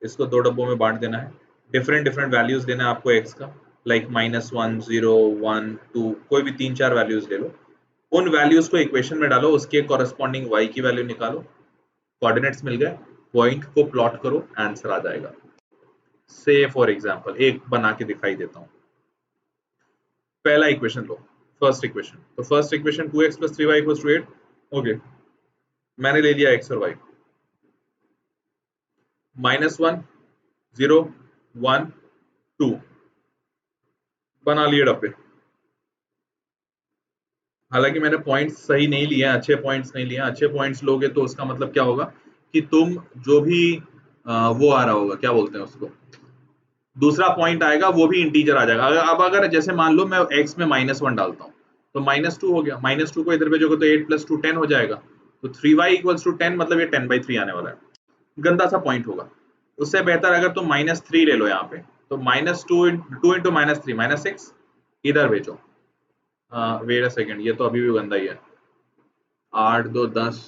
इसको दो डब्बों में बांट देना है। डिफरेंट डिफरेंट वैल्यूज देना है आपको x का, लाइक -1 0 1 2, कोई भी 3 4 वैल्यूज ले लो। उन वैल्यूज को इक्वेशन में डालो, उसके कॉरेस्पॉन्डिंग y की वैल्यू निकालो, कोऑर्डिनेट्स मिल गए, पॉइंट को प्लॉट करो, आंसर आ जाएगा। से फॉर एग्जांपल एक बना के दिखाई देता हूँ। पहला इक्वेशन लो, फर्स्ट इक्वेशन। तो first equation 2x + 3y = 8। Okay, मैंने ले लिया x और y। -1 0 1 2 बना लिए डब्बे। हालांकि मैंने पॉइंट्स सही नहीं लिए, अच्छे पॉइंट्स नहीं लिए। अच्छे पॉइंट्स लोगे तो उसका मतलब क्या होगा कि तुम जो भी वो आ रहा होगा, क्या बोलते हैं उसको, दूसरा पॉइंट आएगा वो भी इंटीजर आ जाएगा। अगर जैसे मान लो मैं x में -1 डालता हूँ तो -2 हो गया, -2 को इधर भेजोगे तो 8 + 2 10 हो जाएगा। तो 3y = 10, मतलब ये 10/3 आने वाला है। गंदा सा पॉइंट होगा। उससे बेहतर अगर तुम -3 ले लो यहाँ पे, तो -2 × -3 -6, इधर भेजो। वेट अ सेकंड, ये तो अभी भी गंदा ही है। 8 2 10,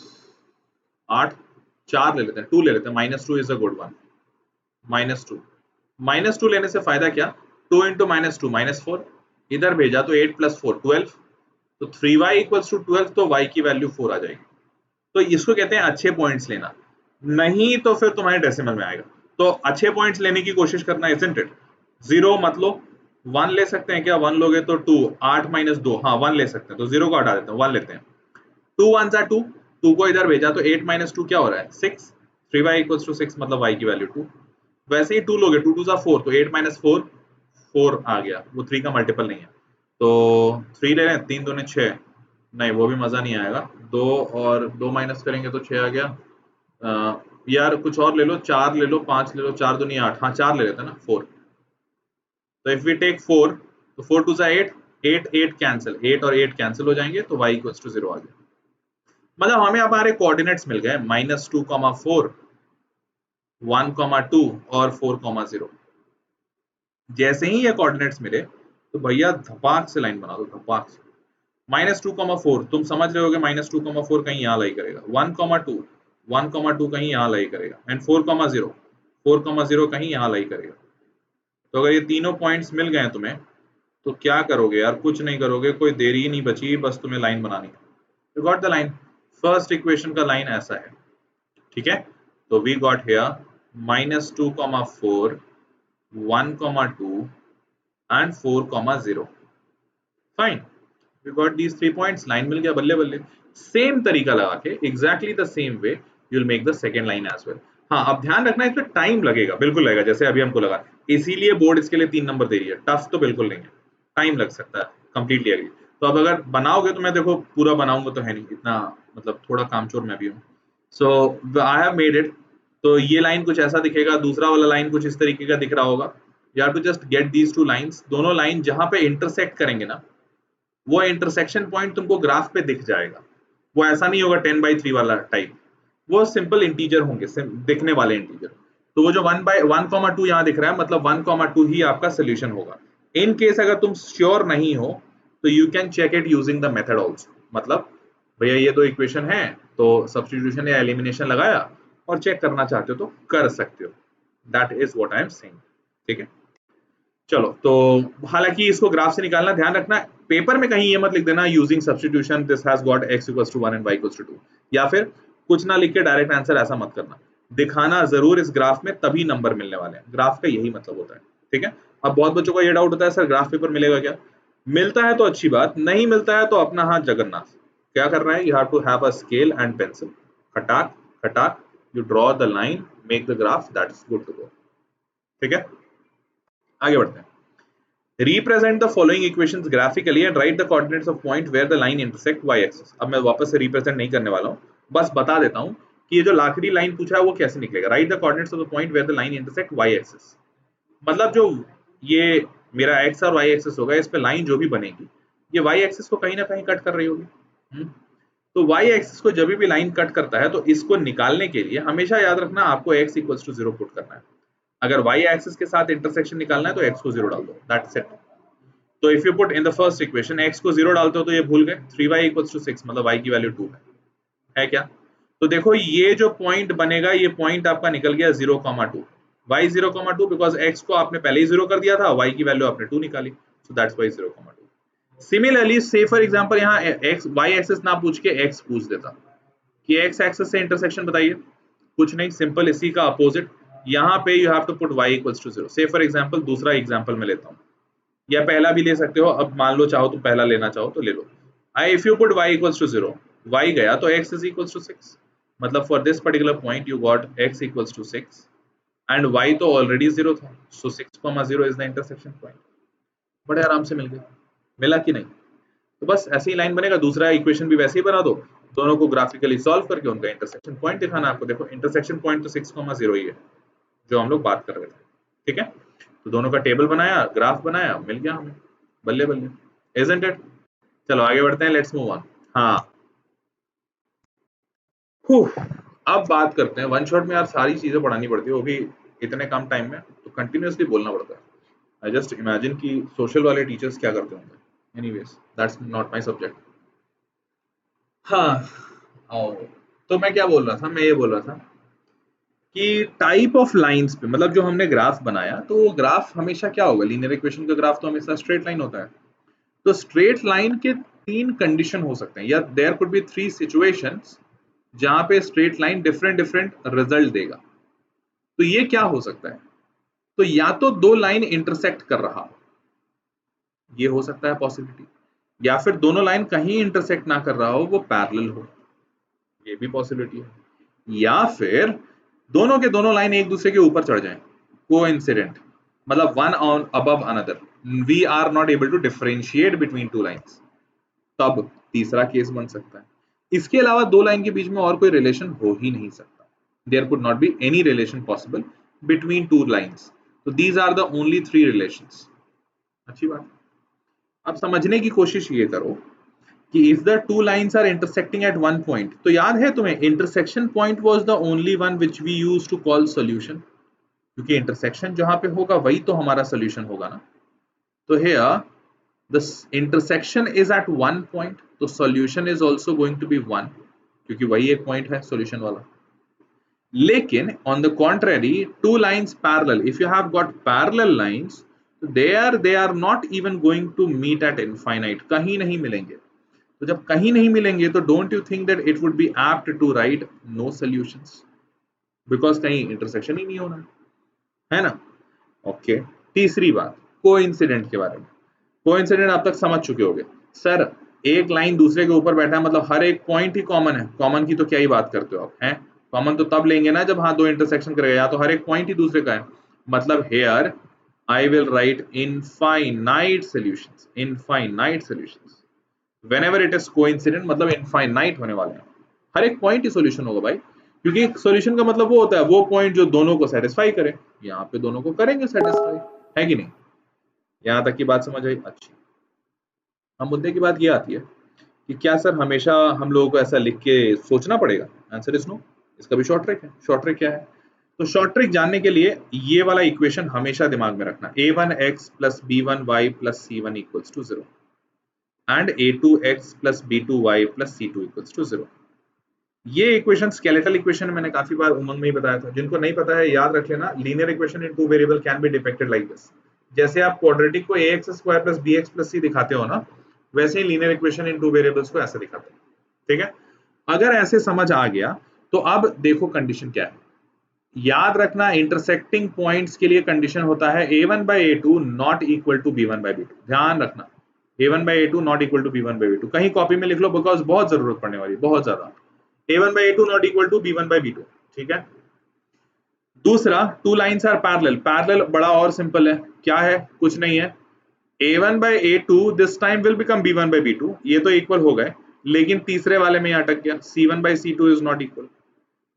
8 4 ले लेते हैं, 2 ले लेते हैं। -2 इज अ गुड वन। -2, -2 लेने से फायदा क्या, 2 × -2 -4, इधर भेजा तो 8 + 4 12। तो 3y = 12, तो y की वैल्यू 4 आ जाएगी। तो इसको कहते हैं अच्छे पॉइंट्स लेना। नहीं तो फिर तुम्हारे डेसिमल में आएगा। तो अच्छे पॉइंट्स लेने की कोशिश करना, इजंट इट? 0 मत लो, 1 ले सकते हैं क्या? 1 लोगे तो 2, 8 - 2, हाँ 1 ले सकते हैं, तो 0 को हटा देते हैं, 1 लेते हैं। 2 1 सा 2, 2 को इधर भेजा तो 8 - 2 क्या हो रहा है, 6। 3y = 6, मतलब y की वैल्यू 2। वैसे ही 2 लोगे, 2 2 सा 4, तो 8 - 4 4 आ गया, वो 3 का मल्टीपल नहीं है। तो 3 ले लें, 3 दूनी 6, नहीं वो भी मजा नहीं आएगा। 2 और 2 माइनस करेंगे तो 6 आ गया। यार कुछ और ले लो, 4 ले लो, 5 ले लो, 4 दूनी 8, हाँ 4 ले लेते हैं ना, 4। तो इफ वी टेक 4, तो 4 2 सा 8, 8 8 कैंसिल, 8 और 8 कैंसिल हो जाएंगे, तो y = 0 आ गया। मतलब हमें हमारे कोऑर्डिनेट्स मिल गए, -2, 4, 1, 2 और 4, 0। जैसे ही ये कोऑर्डिनेट्स मिले तो भैया धपाक से लाइन बना दो, धपाक से। -2, 4, तुम समझ रहे होगे, -2, 4 कहीं यहाँ लाई करेगा। 1, 2, 1, 2 कहीं यहाँ लाई करेगा, एंड 4, 0, 4, 0 कहीं यहाँ लाई करेगा। तो अगर ये तीनों पॉइंट्स मिल गए तुम्हें, तो क्या करोगे यार? कुछ नहीं करोगे, कोई देरी ही नहीं बची, बस तुम्हें लाइन बनानी है। You got the line. First equation का लाइन ऐसा है, ठीक है। तो we got here -2, 4, 1, 2 and 4, 0। Fine, we got these 3 points. Line मिल गया, बल्ले बल्ले। सेम तरीका लगा के, exactly the same way, you will make the second line as well. हाँ, अब ध्यान रखना, इसमें टाइम लगेगा, बिल्कुल लगेगा, जैसे अभी हमको लगा। इसीलिए बोर्ड इसके लिए 3 नंबर दे रही है। टफ तो बिल्कुल नहीं है, टाइम लग सकता है, कंप्लीटली एग्री। तो अब अगर बनाओगे तो मैं देखो पूरा बनाऊंगा तो है नहीं इतना, मतलब थोड़ा कामचोर मैं भी हूँ। सो आई हैव मेड इट। तो ये लाइन कुछ ऐसा दिखेगा, दूसरा वाला लाइन कुछ इस तरीके का दिख रहा होगा। You have to just get these 2 lines. दोनों लाइन जहां पे इंटरसेक्ट करेंगे ना, वो इंटरसेक्शन पॉइंट तुमको ग्राफ पे दिख जाएगा। वो ऐसा नहीं होगा 10/3 वाला टाइप, वो सिंपल इंटीजर होंगे, दिखने वाले इंटीजर। तो वो जो 1/1, 2 यहाँ दिख रहा है, मतलब 1, 2 ही आपका सोल्यूशन होगा। इन केस अगर तुम श्योर नहीं हो, तो you can check it using the method also. मतलब भैया ये दो इक्वेशन है, तो सब्सटीट्यूशन या एलिमिनेशन लगाया, और चेक करना चाहते हो तो कर सकते हो। That is what I am saying, ठीक है। चलो, तो हालांकि इसको ग्राफ से निकालना ध्यान रखना, पेपर में कहीं ये मत लिख देना using substitution this has got x equals to 1 and y equals to 2, या फिर कुछ ना लिख के डायरेक्ट आंसर, ऐसा मत करना। दिखाना जरूर इस ग्राफ में, तभी नंबर मिलने वाले हैं, ग्राफ का यही मतलब होता है, ठीक है। अब बहुत बच्चों को ये डाउट होता है सर ग्राफ पेपर मिलेगा क्या? मिलता है तो अच्छी बात, नहीं मिलता है तो अपना हाथ जगन्नाथ। क्या करना है, you have to have a scale and pencil, खटाक खटाक, you draw the line, make the graph, that is good to go, ठीक है। आगे बढ़ते हैं। Represent the following equations graphically and write the coordinates of point where the line intersect y-axis। अब मैं वापस से represent नहीं करने वाला हूँ, बस बता देता हूँ कि ये जो आखिरी लाइन पूछा है वो कैसे निकलेगा। Write the coordinates of the point where the line intersect y-axis। मतलब जो ये मेरा x और y-axis होगा, इस पे लाइन जो भी बनेगी, ये y-axis को कहीं ना कहीं कट कर रही होगी। तो y-axis को जब भी लाइन कट करता है, तो इसको निकालने के लिए हमेशा याद रखना आपको x इक्वल्स टू 0 पुट करना है। अगर y एक्सिस के साथ इंटरसेक्शन निकालना है तो x को 0 डाल दो, दैट्स इट। तो if you put in the first equation x को 0 डालते हो तो ये भूल गए, 3y इक्वल्स टू 6, मतलब y की वैल्यू 2 है क्या? तो देखो ये जो पॉइंट बनेगा, ये पॉइंट आपका निकल गया 0,2, y 0,2 बिकॉज x को आपने पहले ही 0 कर दिया था, y की वैल्यू आपने 2 निकाली, सो दैट्स व्हाई 0,2। सिमिलरली से फॉर एग्जांपल यहाँ x y एक्सिस ना पूछ के x पूछ देता कि x एक्सिस से इंटरसेक्शन बताइए, कुछ नहीं, सिंपल इसी का अपोजिट, यहाँ पे you have to put y equals to 0। Say for example दूसरा एग्जांपल मैं लेता हूँ, या पहला भी ले सकते हो, अब मान लो चाहो तो पहला लेना चाहो तो ले लो। If you put y equals to 0, y गया तो x इज इक्वल्स टू 6, मतलब for this particular point you got x equals to 6 and y तो ऑलरेडी 0 था, so 6,0 is the intersection point. बड़े आराम से मिल गया, मिला कि नहीं? तो बस ऐसे ही लाइन बनेगा, दूसरा इक्वेशन भी वैसे ही बना दो, दोनों को ग्राफिकली सॉल्व करके उनका इंटरसेक्शन पॉइंट दिखाना आपको। देखो इंटरसेक्शन पॉइंट तो 6,0 ही है जो हम लोग बात कर रहे थे, ठीक है। तो दोनों का टेबल बनाया, ग्राफ बनाया, मिल गया हमें, बल्ले बल्ले, इजंट इट। चलो आगे बढ़ते हैं, लेट्स मूव ऑन। हाँ, अब बात करते हैं, वन शॉट में यार सारी चीजें पढ़ानी पड़ती है, वो भी इतने कम टाइम में, तो कंटिन्यूअसली बोलना पड़ता है। आई जस्ट इमेजिन कि सोशल वाले टीचर्स क्या करते होंगे। Anyways that's not my subject. हाँ, आओ, तो मैं क्या बोल रहा था, मैं ये बोल रहा था कि टाइप ऑफ लाइंस पे, मतलब जो हमने ग्राफ बनाया, तो वो ग्राफ हमेशा क्या होगा, लीनियर इक्वेशन का ग्राफ तो हमेशा स्ट्रेट लाइन होता है। तो स्ट्रेट लाइन के तीन कंडीशन हो सकते हैं, या there could be three situations जहां पे straight line different different result देगा। तो ये क्या हो सकता है, तो या तो दो लाइन इंटरसेक्ट कर रहा हो, ये हो सकता है पॉसिबिलिटी, या फिर दोनों लाइन कहीं इंटरसेक्ट ना कर रहा हो, वो पैरेलल हो, ये भी पॉसिबिलिटी है, या फिर दोनों के दोनों लाइन एक दूसरे के ऊपर चढ़ जाएं, कोइंसिडेंट, मतलब one on above another, we are not able to differentiate between two lines, तब तीसरा केस बन सकता है। इसके अलावा दो लाइन के बीच में और कोई रिलेशन हो ही नहीं सकता, there could not be any relation possible between two lines. तो these are the only three relations. अच्छी बात। अब समझने की कोशिश ये करो कि if the two lines are intersecting at one point, तो याद है तुम्हें intersection point was the only one which we used to call solution, क्योंकि intersection जहां पे होगा वही तो हमारा solution होगा ना। तो here the intersection is at one point, तो solution is also going to be one, क्योंकि वही एक point है solution वाला। लेकिन on the contrary, two lines parallel, if you have got parallel lines, they are not even going to meet at infinite, कहीं नहीं मिलेंगे। तो जब कहीं नहीं मिलेंगे तो don't you think that it would be apt to write no solutions, because कहीं इंटरसेक्शन ही नहीं होना है ना। ओके, तीसरी बात कोइंसिडेंट के बारे में। कोइंसिडेंट आप तक समझ चुके होंगे, सर एक लाइन दूसरे के ऊपर बैठा है, मतलब हर एक पॉइंट ही कॉमन है, कॉमन की तो क्या ही बात करते हो आप, हैं? कॉमन तो तब लेंगे ना जब हाँ दो इंटरसेक्शन करेगा, या तो हर एक पॉइंट ही दूसरे का है, मतलब here I will write infinite solutions, infinite solutions whenever it is coincident, मतलब इनफाइनाइट होने वाले हैं, हर एक पॉइंट ही सॉल्यूशन होगा भाई, क्योंकि सॉल्यूशन का मतलब वो होता है वो पॉइंट जो दोनों को सेटिस्फाई करे, यहाँ पे दोनों को करेंगे सेटिस्फाई, है कि नहीं? यहाँ तक की बात समझ आई? अच्छी। हम मुद्दे की बात ये आती है कि क्या सर हमेशा हम लोगों को ऐसा लिख के सोचना पड़ेगा? Answer is no. इसका भी शॉर्ट ट्रिक है। शॉर्ट ट्रिक क्या है? तो शॉर्ट ट्रिक जानने के लिए ये वाला इक्वेशन हमेशा दिमाग में रखना, a1x plus b1y plus c1 equals to 0 and a2x plus b2y plus c2 equals to 0। ये इक्वेशन स्केलेटल इक्वेशन मैंने काफी बार उमंग में ही बताया था, जिनको नहीं पता है याद रख लेना, linear equation in two variable can be depicted like this, जैसे आप क्वाड्रेटिक को ax square plus bx plus c दिखाते हो ना, वैसे ही linear equation in two variables को ऐसे दिखाते हैं। ठीक है, अगर ऐसे समझ आ गया तो अब देखो कंडीशन क्या है। याद रखना इंटरसेक्टिंग पॉइंट्स के लिए कंडीशन होता है a1 by a2 not equal to b1 by b2। ध्यान रखना a1 by a2 not equal to b1 by b2, कहीं कॉपी में लिख लो बिकॉज बहुत जरूरत पड़ने वाली, बहुत ज्यादा। a1 by a2 not equal to b1 by b2। ठीक है, दूसरा two lines are parallel. Parallel बड़ा और सिंपल है, क्या है, कुछ नहीं है, a1 by a2 this time will become b1 by b2, ये तो इक्वल हो गए, लेकिन तीसरे वाले में अटक गया, c1 by c2 is not equal.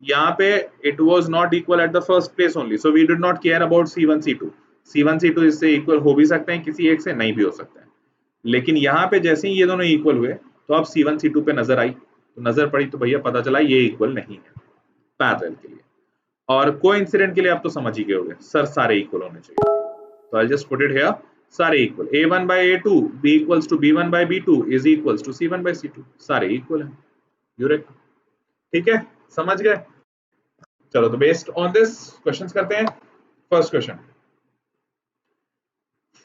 यहाँ पे it was not equal at the first place only, so we did not care about c1 c2। c1 c2 इससे इक्वल हो भी सकते हैं किसी एक से, नहीं भी हो सकते हैं, लेकिन यहाँ पे जैसे ही ये दोनों इक्वल हुए तो अब c1 c2 पे नजर आई, तो नजर पड़ी तो भैया पता चला ये इक्वल नहीं है पैरेलल के लिए। और कोइंसिडेंट के लिए आप तो समझ ही गए होंगे सर, सारे इक्वल होने चाहिए, तो I just put it here, सारे equal, a1 by a2 b equals to b1 by b2 is equals to c1 by c2, सारे इक्वल हैं, यूरेक। ठीक है, समझ गए। चलो तो बेस्ड ऑन दिस क्वेश्चंस करते हैं। First question,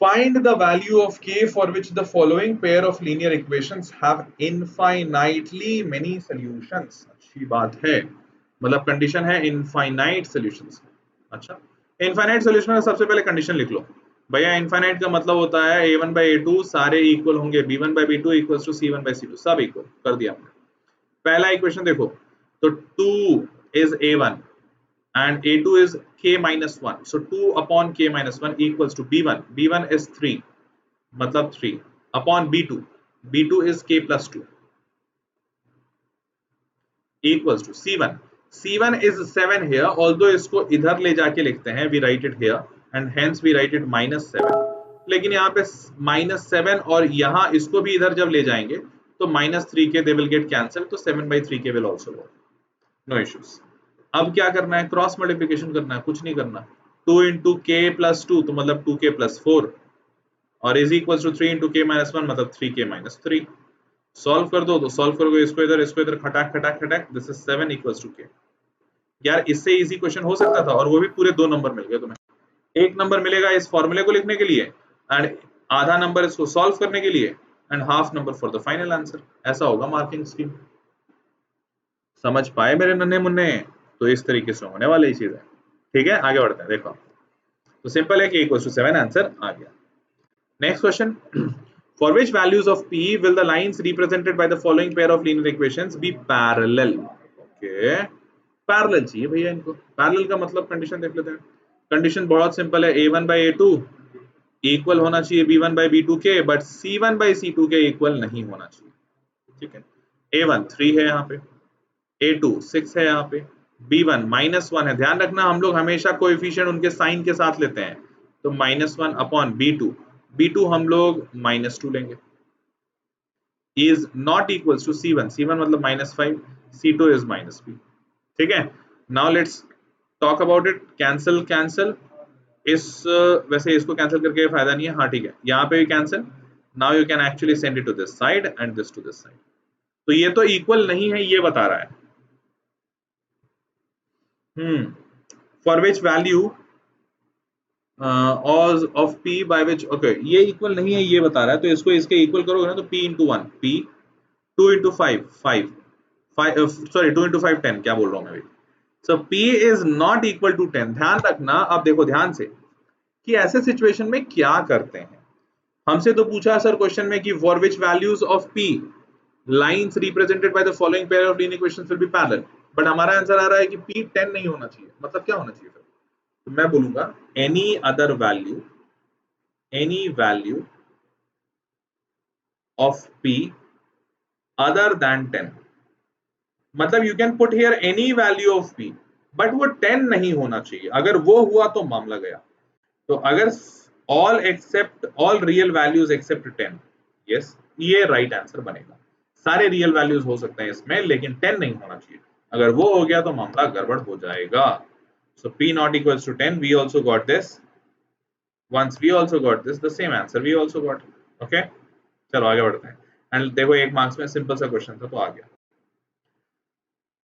find the value of k for which the following pair of linear equations have infinitely many solutions। अच्छी बात है, मतलब कंडीशन है इनफाइनाइट सॉल्यूशंस। अच्छा, इनफाइनाइट सॉल्यूशन में सबसे पहले कंडीशन लिख लो भैया। इनफाइनाइट का मतलब होता है a1 by a2 सारे इक्वल होंगे, b1 by b2 equals to c1 by c2, सब इक्वल कर दिया हमने। पहला इक्वेशन देखो, तो 2 is a1 and a2 is k minus 1, so 2 upon k minus 1 equals to b1, b1 is 3, मतलब 3 upon b2, b2 is k plus 2 equals to c1, c1 is 7 here, although इसको इधर ले जाके लिखते हैं, we write it here and hence we write it minus 7, लेकिन यहाँ पे minus 7 और यहाँ इसको भी इधर जब ले जाएंगे तो minus 3k they will get cancelled, तो 7 by 3k will also go, no issues। अब क्या करना है, क्रॉस मल्टीप्लिकेशन करना है, कुछ नहीं करना, 2 इंटू के प्लस 2 तो मतलब 2k प्लस 4 और इज इक्वल टू 3 इंटू के माइनस 1 मतलब 3k माइनस 3। सॉल्व कर दो, तो सॉल्व करोगे इसको इधर खटाक खटाक खटाक, दिस इज 7 इक्वल्स टू के। यार इससे इजी क्वेश्चन हो सकता था, और वो भी पूरे 2 नंबर मिल गए तुम्हें। एक नंबर मिलेगा इस फॉर्मूले को लिखने के लिए एंड आधा नंबर इसको सॉल्व करने के लिए and half number for the final answer. ऐसा होगा मार्किंग स्कीम। समझ पाए मेरे नन्हे मुन्ने? तो इस तरीके से होने वाली चीज है। ठीक है, आगे बढ़ते हैं। देखो तो सिंपल है कि इक्वल टू 7 आंसर आ गया। Next question, for which values of p will the lines represented by the following pair of linear equations be parallel. Okay, parallel चाहिए भैया इनको। पैरेलल का मतलब कंडीशन देख लेते हैं। कंडीशन बहुत सिंपल है, a1 by a2 इक्वल होना चाहिए b1 by b2 के, बट c1 by c2 के इक्वल नहीं होना चाहिए। ठीक है, a1 3 है यहाँ पे, a2 6 है यहाँ पे, b1 -1 है। ध्यान रखना हम लोग हमेशा कोएफिशिएंट उनके साइन के साथ लेते हैं, तो -1 अपॉन b2, b2 हम लोग -2 लेंगे, is not equals to c1, c1 मतलब -5, c2 इज -b। ठीक है, now let's talk about it. Cancel cancel, इस वैसे इसको कैंसिल करके फायदा नहीं है, हाँ ठीक है, यहाँ पे भी cancel. Now you can actually send it to this side and this to this side. तो ये तो इक्वल नहीं है ये बता रहा है। For which value of p by which, okay ये इक्वल नहीं है ये बता रहा है, तो इसको इसके इक्वल करोगे ना तो p into 1 p, 2 into 5 5 sorry 2 into 5 10, क्या बोल रहा हूँ मैं अभी। So p is not equal to 10। ध्यान रखना, अब देखो ध्यान से कि ऐसे सिचुएशन में क्या करते हैं। हमसे तो पूछा सर क्वेश्चन में कि for which values of p lines represented by the following pair of linear equations will be parallel, but हमारा आंसर आ रहा है कि p 10 नहीं होना चाहिए। मतलब क्या होना चाहिए फिर? तो मैं बोलूंगा any other value, any value of p other than 10, मतलब you can put here any value of p, but वो 10 नहीं होना चाहिए। अगर वो हुआ तो मामला गया। तो अगर all real values except 10, yes, ये राइट आंसर बनेगा। सारे रियल वैल्यूज हो सकते हैं इसमें, लेकिन 10 नहीं होना चाहिए। अगर वो हो गया तो मामला गड़बड़ हो जाएगा। So p not equals to 10, we also got this। Once we also got this, the same answer we also got। Okay, चलो आगे बढ़ते हैं। एंड देखो एक मार्क्स में सिंपल सा क्वेश्चन था तो आ गया।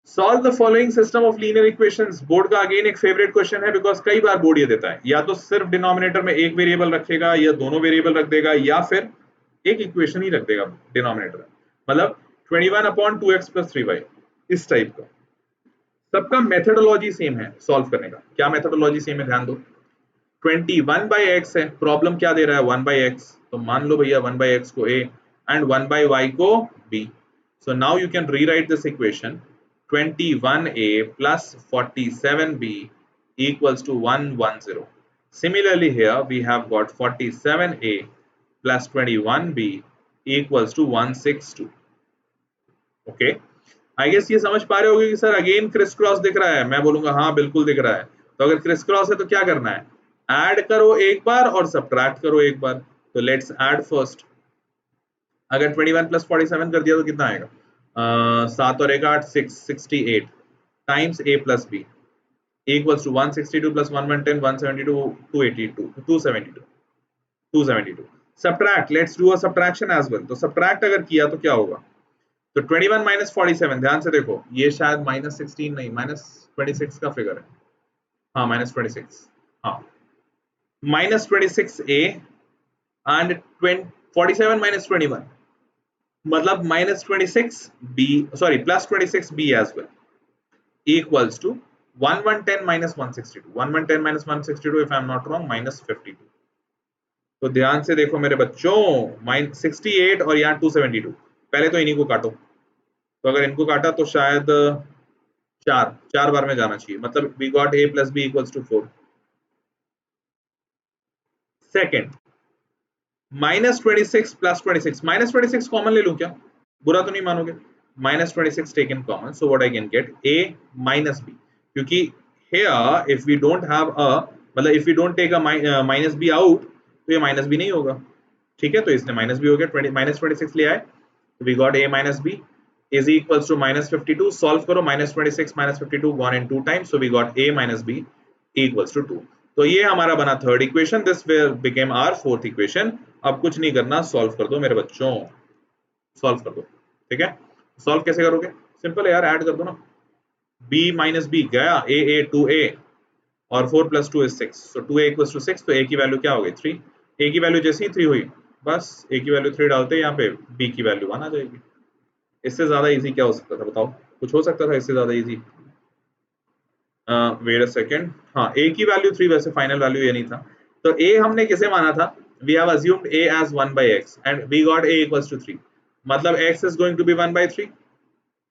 Solve the following system of linear equations. Board का अगेन एक फेवरेट क्वेश्चन है, बिकॉज कई बार बोर्ड ये देता है या तो सिर्फ डिनोमिनेटर में एक वेरिएबल रखेगा या दोनों वेरिएबल रख देगा या फिर एक इक्वेशन ही रख देगा डिनोमिनेटर में, मतलब 21 अपॉन 2x प्लस 3y, इस टाइप का। सबका मेथोडोलॉजी सेम है सॉल्व करने का। क्या मेथोडोलॉजी सेम है, ध्यान दो। 21 बाई एक्स है, प्रॉब्लम क्या दे रहा है 1 बाई एक्स, तो मान लो भैया 1 बाई एक्स को a एंड 1 बाई y को b। so now you can rewrite this equation 21a plus 47b equals to 110. Similarly here we have got 47a plus 21b equals to 162. okay, I guess ये समझ पा रहे होगे कि sir again criss cross दिख रहा है। मैं बोलूंगा हाँ बिल्कुल दिख रहा है। तो अगर क्रिस क्रॉस है तो क्या करना है, ऐड करो एक बार और सब्ट्रैक्ट करो एक बार। तो लेट्स ऐड फर्स्ट। अगर 21 प्लस 47 कर दिया तो कितना आएगा, 7 और 1 8 68 times a plus b equals to 162 plus 110 172 282 272 272। Subtract, let's do a subtraction as well. तो सब्ट्रैक्ट अगर किया तो क्या होगा, तो 21 माइनस 47, ध्यान से देखो ये शायद माइनस 16 नहीं माइनस 26 का फिगर है, हाँ माइनस 26, हाँ माइनस 26 ए एंड 47 माइनस 21 मतलब minus 26 b, sorry plus 26 b as well equals to 1110 minus 162 1110 minus 162 if I am not wrong minus 52। तो ध्यान से देखो मेरे बच्चों, माइनस 68 और यहाँ 272, पहले तो इन्हीं को काटो। तो अगर इनको काटा तो शायद चार चार बार में जाना चाहिए, मतलब we got a plus b equals to 4। Second minus 26 plus 26, minus 26 common ले लूं क्या, बुरा तो नहीं मानोगे, minus 26 taken common, so what I can get a minus b, क्योंकि here if we don't have a, मतलब if we don't take a minus b out तो ये माइनस b नहीं होगा। ठीक है, तो इसने माइनस b हो गया, 20 माइनस 26 ले आए तो we got a minus b is equals to minus 52. Solve करो, minus 26 minus 52 gone in 2 times, so we got a minus b equals to 2। तो ये हमारा बना third equation, this became our fourth equation. अब कुछ नहीं करना, सॉल्व कर दो मेरे बच्चों, सॉल्व कर दो। ठीक है, सॉल्व कैसे करोगे, सिंपल है यार, ऐड कर दो ना, b माइनस b गया a 2a और 4 plus 2 is 6, so 2a equals to 6, तो a की वैल्यू क्या हो गई 3, a की वैल्यू जैसे ही 3 हुई बस a की वैल्यू 3 डालते हैं यहाँ पे, b की वैल्यू 1 आ जाएगी। इससे ज्यादा इजी क्या हो सकता था बताओ, कुछ हो सकता था इससे ज्यादा इजी, वेट अ सेकंड, हाँ a की वैल्यू 3, वैसे फाइनल वैल्यू ये नहीं था, तो a हमने किसे माना था, we have assumed a as 1 by x and we got a equals to 3, मतलब x is going to be 1 by 3,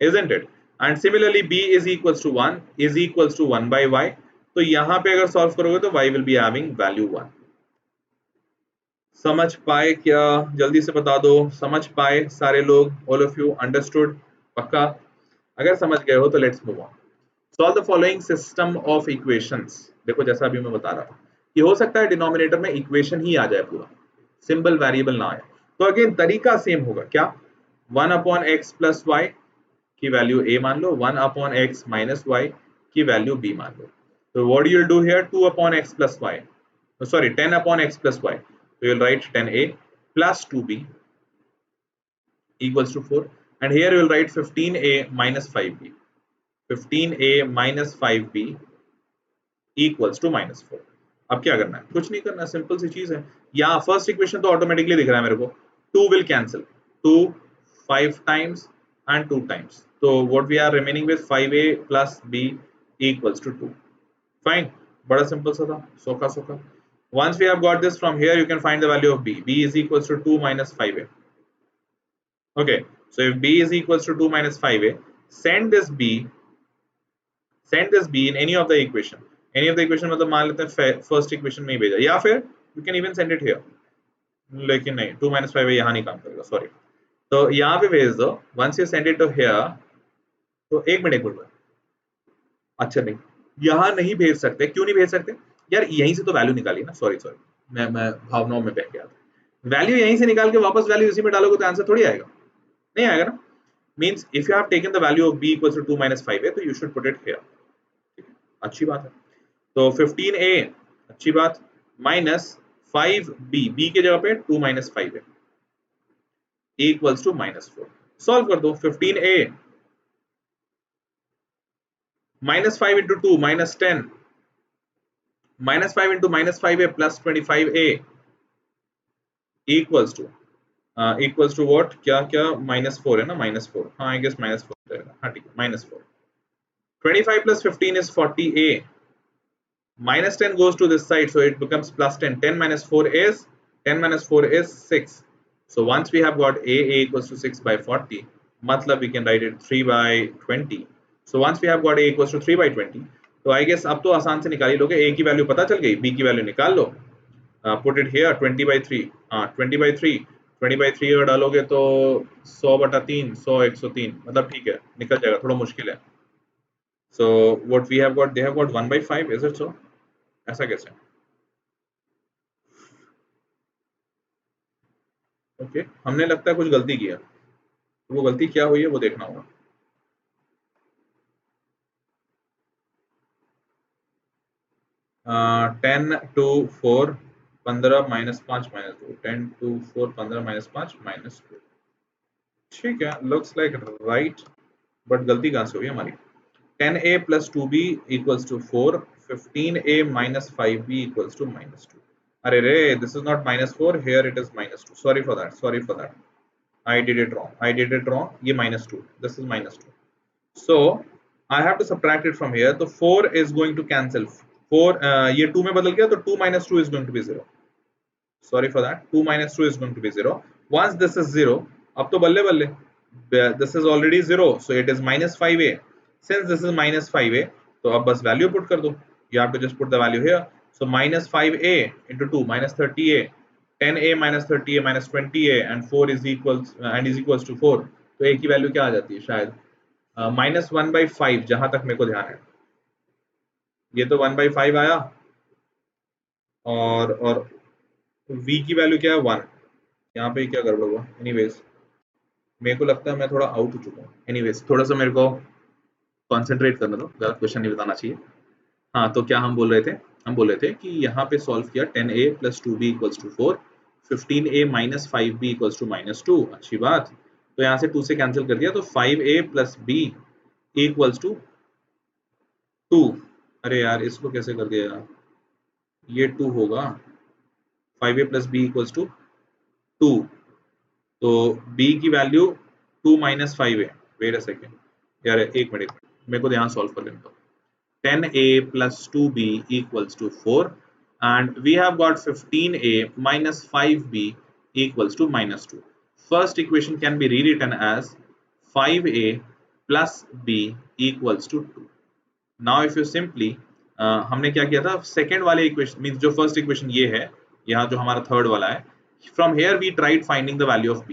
isn't it, and similarly b is equals to 1 is equals to 1 by y, तो यहाँ पे अगर solve करोगे तो y will be having value 1। समझ पाए क्या, जल्दी से बता दो, समझ पाए सारे लोग, ऑल ऑफ यू अंडरस्टूड, पक्का, अगर समझ गए हो तो let's move on. Solve the following system of equations. देखो जैसा अभी मैं बता रहा था कि हो सकता है डिनोमिनेटर में इक्वेशन ही आ जाए पूरा, सिंबल वेरिएबल ना आए, तो अगेन तरीका सेम होगा, क्या 1 अपॉन एक्स प्लस वाई की वैल्यू a मान लो, 1 अपॉन एक्स माइनस वाई की वैल्यू b मान लो। तो what you will do here, 2 upon x plus y, sorry 10 upon x plus y, तो you will write 10a plus 2b equals to 4, and here you will write 15a minus 5b, 15a minus 5b equals to minus 4। अब क्या करना है, कुछ नहीं करना, simple सी चीज है। यहाँ फर्स्ट इक्वेशन तो ऑटोमेटिकली दिख रहा है मेरे को, 2 will cancel, 2 5 times and 2 times, so what we are remaining with 5a plus b equals to 2। Fine, बड़ा सिंपल सा था, सोखा सोखा। Once we have got this, from here you can find the value of b, b is equals to 2 minus 5a। okay, so if b is equals to 2 minus 5a, send this b, send this b in any of the equation, any of the equation, मतलब मान लेते हैं first equation में ही भेजा, या फिर you can even send it here, लेकिन नहीं 2 minus 5a यहाँ नहीं काम करेगा, सॉरी, तो यहाँ पे भेज दो। once you send it to here, तो एक मिनट, अच्छा नहीं यहाँ नहीं भेज सकते, क्यों नहीं भेज सकते यार, यहीं से तो वैल्यू निकाली ना, सॉरी सॉरी, मैं भावनाओं में बह गया था, वैल्यू यहीं से निकाल के वापस वैल्यू इसी में डालोगे तो आंसर थोड़ी आएगा, नहीं आएगा ना, means if you have taken the value of b equals to 2 minus 5a, तो you should put it here, अच्छी बात है। तो 15a अच्छी बात माइनस 5b, b के जगह पे 2 minus 5a equals to -4, solve कर दो। 15a minus 5 into 2 minus 10, minus 5 into minus 5a plus 25a equals to what, क्या क्या minus 4 है ना, minus 4, हाँ I guess minus 4 रहेगा, हाँ ठीक है minus 4. 25 plus 15 is 40a, minus 10 goes to this side, so it becomes plus 10. 10 minus 4 is 6. So once we have got a equals to 6 by 40, matlab we can write it 3 by 20. So once we have got a equals to 3 by 20, तो I guess अब तो आसान से निकाल ही लोगे, a की value पता चल गई, b की वैल्यू निकाल लो, पुट इट हियर 20 by 3, हाँ 20 by 3 अगर डालोगे तो 100 बटा 3, 100 103, मतलब ठीक है निकल जाएगा, थोड़ा मुश्किल है. So what we have got, they have got 1 by 5, is it so? ऐसा कैसे? ओके हमने लगता है कुछ गलती किया, तो वो गलती क्या हुई है वो देखना होगा. Ten to 4 15 minus 5 minus 2, 10 to 4 15 minus 5 minus 2, ठीक है लुक्स लाइक राइट, बट गलती कहाँ से हुई हमारी. 10a plus 2b equals to 4, 15a minus 5b equals to minus 2. अरे रे, this is not minus 4, here it is minus 2. Sorry for that. I did it wrong. ये minus 2. This is minus 2. So I have to subtract it from here. तो 4 is going to cancel. 4 ये 2 में बदल गया तो 2 minus 2 is going to be 0. Sorry for that. 2 minus 2 is going to be 0. Once this is 0, अब तो बल्ले बल्ले. This is already 0, so it is minus 5a. Since this is minus 5a, तो अब बस value put कर दो. You have to just put the value here. So minus 5a into 2 minus 30a, 10a minus 30a minus 20a and 4 is equals to 4. तो a की value क्या आ जाती है शायद minus 1 by 5, जहां तक मेरे को ध्यान है. ये तो 1 by 5 आया और v की वैल्यू क्या है 1. यहाँ पे क्या गड़बड़ हुआ. एनीवेज मेरे को लगता है मैं थोड़ा आउट हो चुका हूँ. एनीवेज थोड़ा सा मेरे को कॉन्सेंट्रेट करने दो, गलत क्वेश्चन नहीं बताना चाहिए. हाँ तो क्या हम बोल रहे थे, हम बोल रहे थे कि यहाँ पे सॉल्व किया 10a plus 2b equals to 4, 15a minus 5b equals to minus 2. अच्छी बात. तो यहाँ से 2 से कैंसिल कर दिया तो 5a plus b equals to 2. अरे यार इसको कैसे कर दिया यार, ये 2 होगा, 5a plus b equals to 2. तो b की value 2 minus 5a. Wait a second यार, एक मिनट मेरे को यहाँ सॉल्व कर लेने दो. 10a plus 2b equals to 4 and we have got 15a minus 5b equals to minus 2. First equation can be rewritten as 5a plus b equals to 2. Now if you simply हमने क्या किया था, second वाले equation means जो first equation ये है, यहाँ जो हमारा थर्ड वाला है, from here we tried finding the value of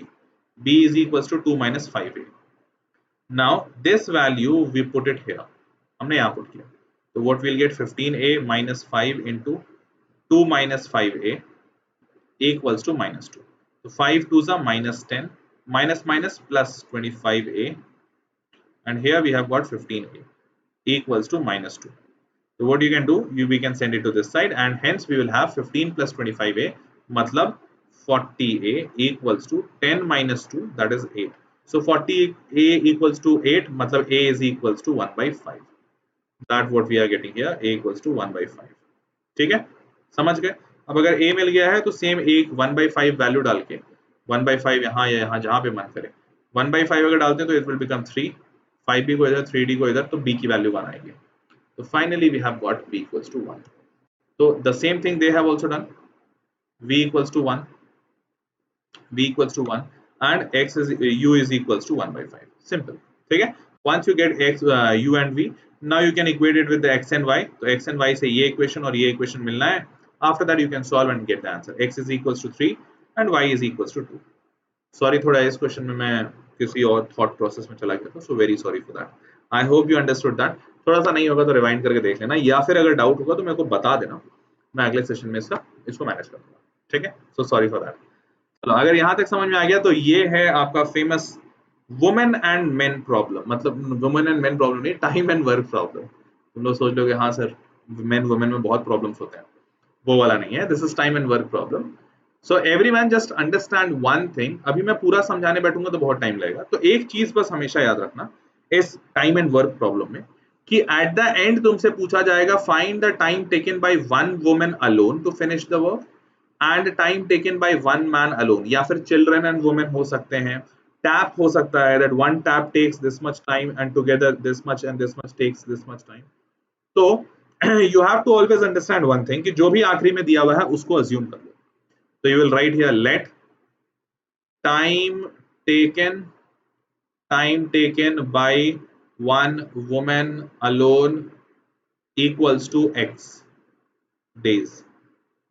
b is equals to 2 minus 5a. Now this value we put it here, हमने यहाँ पुट किया, तो what we'll get 15a minus 5 into 2 minus 5a equals to minus 2. So 5 2s are minus 10, minus minus plus 25a, and here we have got 15a equals to minus 2. So what you can do, we can send it to this side and hence we will have 15 plus 25a matlab 40a equals to 10 minus 2, that is 8. So 40a equals to 8 matlab a is equals to 1 by 5. That what we are getting here, a equals to 1 by 5. ठीक है समझ गए. अब अगर a मिल गया है तो same एक 1 by 5 वैल्यू डाल के 1 by 5 यहाँ या यहाँ जहाँ पे मन करे 1 by 5 अगर डालते हैं तो it will become 3, 5b को इधर 3d को इधर, तो b की वैल्यू 1 आएगी. So finally we have got b equals to 1. So the same thing they have also done. V equals to 1, b equals to 1 and x is u is equals to 1 by 5. Simple. ठीक है. Once you get x u and v, now you can equate it with the x and y. तो x and y से ये equation और ये equation मिलना है. After that you can solve and get the answer. X is equals to 3 and y is equals to 2. Sorry थोड़ा इस question में मैं किसी और थॉट प्रोसेस में चला गया था, so very sorry for that. I hope you understood that. थोड़ा सा नहीं होगा तो रिवाइंड करके देख लेना, या फिर अगर डाउट होगा तो मेरे को बता देना, मैं अगले सेशन में इसको मैनेज कर दूंगा. ठीक है, सो सॉरी फॉर दैट. चलो अगर यहाँ तक समझ में आ गया तो ये है आपका famous women and main problem, मतलब वुमेन एंड मेन प्रॉब्लम नहीं, टाइम एंड वर्क प्रॉब्लम. तुम लोग सोच लोगे हाँ सर मेन वुमेन में बहुत प्रॉब्लम्स होते हैं, वो वाला नहीं है. This is time and work problem. So everyone just understand one thing. अभी मैं पूरा समझाने बैठूंगा तो बहुत टाइम लगेगा, तो एक चीज बस हमेशा याद रखना इस टाइम एंड वर्क प्रॉब्लम में, कि एट द एंड तुमसे पूछा जाएगा find the time taken by one woman alone to finish the work and time taken by one man alone, या फिर चिल्ड्रन एंड वुमेन हो सकते हैं, टैप हो सकता है that one tap takes this much time and together this much and this much takes this much time. तो you have to always understand one thing कि जो भी आखिरी में दिया हुआ है उसको अज्यूम कर लो। तो you will write here let time taken by one woman alone equals to x days।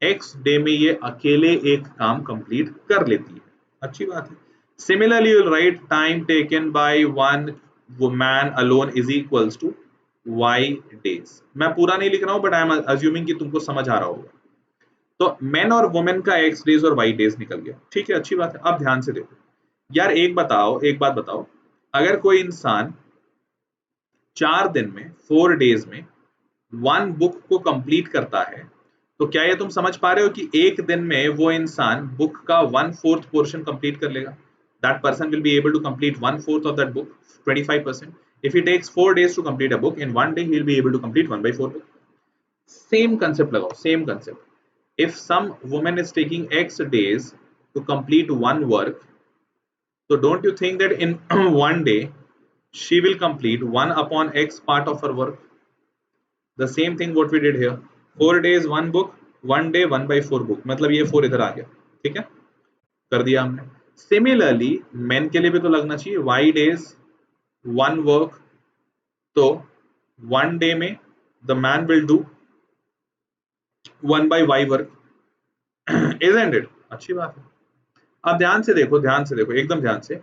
x day में ये अकेले एक काम कंप्लीट कर लेती है, अच्छी बात है। Similarly you will write time taken by one woman alone is equals to y days। मैं पूरा नहीं लिख रहा हूं बट आई एम अज्यूमिंग कि तुमको समझ आ रहा होगा। तो मेन और वुमेन का x डेज और y डेज निकल गया, ठीक है, अच्छी बात है। अब ध्यान से देखो यार, एक बात बताओ, अगर कोई इंसान 4 दिन में 4 डेज में वन बुक को कंप्लीट करता है, तो क्या ये तुम समझ पा रहे हो कि एक दिन में वो इंसान बुक का 1/4 पोर्शन कंप्लीट कर लेगा? That person will be able to complete 1/4 of that book, 25%. If he takes 4 days to complete a book, in one day he will be able to complete 1/4 book. Same concept लगाओ, same concept. If some woman is taking X days to complete one work, so don't you think that in one day she will complete 1/X part of her work? The same thing what we did here, 4 days one book, one day 1/4 book, मतलब ये 4 इधर आ गया, ठीक है, कर दिया हमने। Similarly main के लिए भी तो लगना चाहिए, y days one work, तो one day में the man will do 1/y work, isn't it? अच्छी बात है। अब ध्यान से देखो एकदम ध्यान से,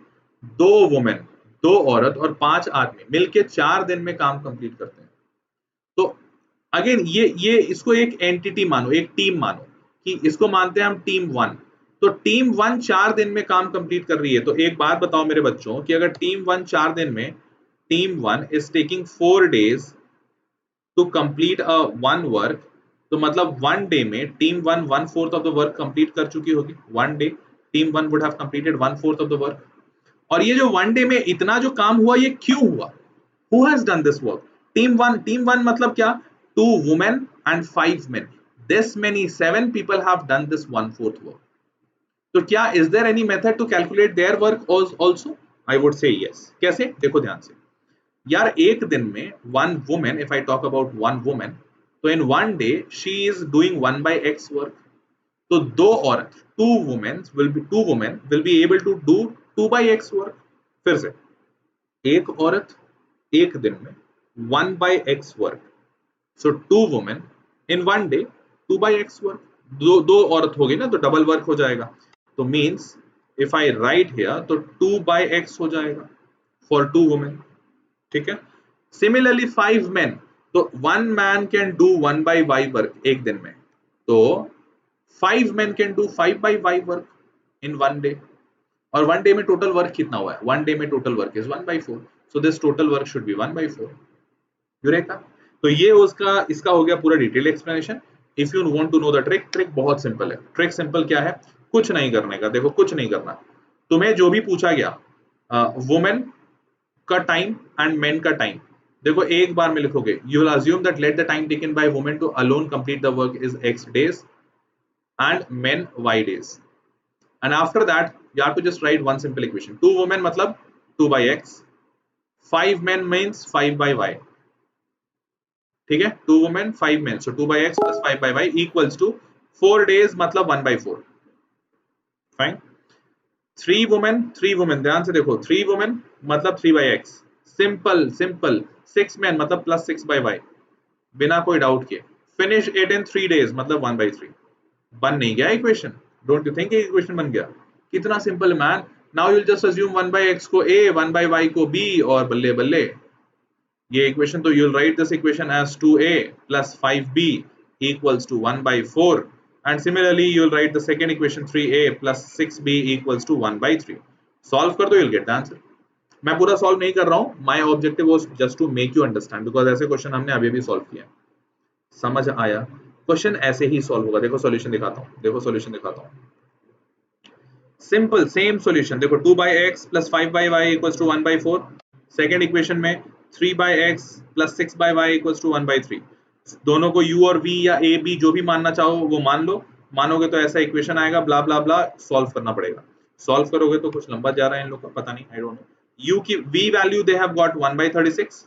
2 वुमेन, 2 औरत और 5 आदमी मिलके 4 दिन में काम कंप्लीट करते हैं। तो अगेन ये इसको एक एंटिटी मानो, एक टीम मानो, कि इसको मानते हैं हम टीम 1। तो टीम 1 4 दिन में काम कंप्लीट कर रही है। तो एक बात बताओ मेरे बच्चों कि अगर टीम 1 4 दिन में, team 1 is taking 4 days to complete a one work, तो मतलब वन डे में team 1 1/4 of the work complete कर चुकी होगी। One day team 1 would have completed 1/4 of the work. और ये जो वन डे में इतना जो काम हुआ, ये क्यों हुआ? Who has done this work? Team 1 मतलब क्या? 2 women and 5 men. This many 7 people have done this 1/4 work. तो क्या is there any method to calculate their work also? I would say yes. कैसे? देखो ध्यान से यार, एक दिन में one woman, if I talk about one woman, तो in one day she is doing 1/x work. तो 2 औरत, 2 women will be able to do 2/x work। फिर से एक औरत एक दिन में 1/x work, so 2 women in one day 2/x work. दो औरत हो गई ना, तो डबल वर्क हो जाएगा। तो means if I right here, तो 2/x हो जाएगा फॉर 2 वुमेन, ठीक है। सिमिलरली 5 मेन, तो 1 man can do 1/y work एक दिन में, तो 5 men can do 5/y work in one day. और वन डे में टोटल वर्क कितना हुआ है? वन डे में total work is 1/4, so this total work should be 1/4। Eureka. तो ये उसका इसका हो गया पूरा detail explanation. If you want to know the trick बहुत सिंपल है। ट्रिक सिंपल क्या है? कुछ नहीं करने का। देखो कुछ नहीं करना, तुम्हें जो भी पूछा गया वुमेन का टाइम एंड मेन का टाइम, देखो एक बार में लिखोगे, you will assume that let the time taken by women to alone complete the work is x days and men y days, and after that you have to just write one simple equation, 2 women मतलब 2/x, 5 men means 5/y, ठीक है, 2 women 5 men, so 2/x plus 5/y equals to 4 days मतलब 1/4, fine. 3 women ध्यान से देखो, 3 women मतलब 3/x, simple 6 men मतलब plus 6/y, बिना कोई डाउट के। फिनिश इट इन 3 days मतलब 1/3। बन नहीं गया equation? Don't you think equation बन गया? कितना simple man. Now you will just assume 1/x को a, 1/y को b, और बल्ले बल्ले ये इक्वेशन, तो you will write this equation as 2a plus 5b equals to 1/4, and similarly you will write the second equation 3a plus 6b equals to 1/3। Solve कर दो, you'll get the answer। मैं पूरा solve नहीं कर रहा हूं, my objective was just to make you understand, because ऐसे question हमने अभी भी सॉल्व किए। समझ आया? क्वेश्चन ऐसे ही सॉल्व होगा। देखो सॉल्यूशन दिखाता हूं, सिंपल सेम सॉल्यूशन। देखो 2/x plus 5/y equals to 1/4। Second equation में 3/x plus 6/y equals to 1/3। दोनों को u और v या a b जो भी मानना चाहो वो मान लो, मानोगे तो ऐसा इक्वेशन आएगा, ब्ला ब्ला ब्ला, सॉल्व करना पड़ेगा। सॉल्व करोगे तो कुछ लंबा जा रहा है इन लोग का, पता नहीं, आई डोंट नो। u की v value they have got 1/36।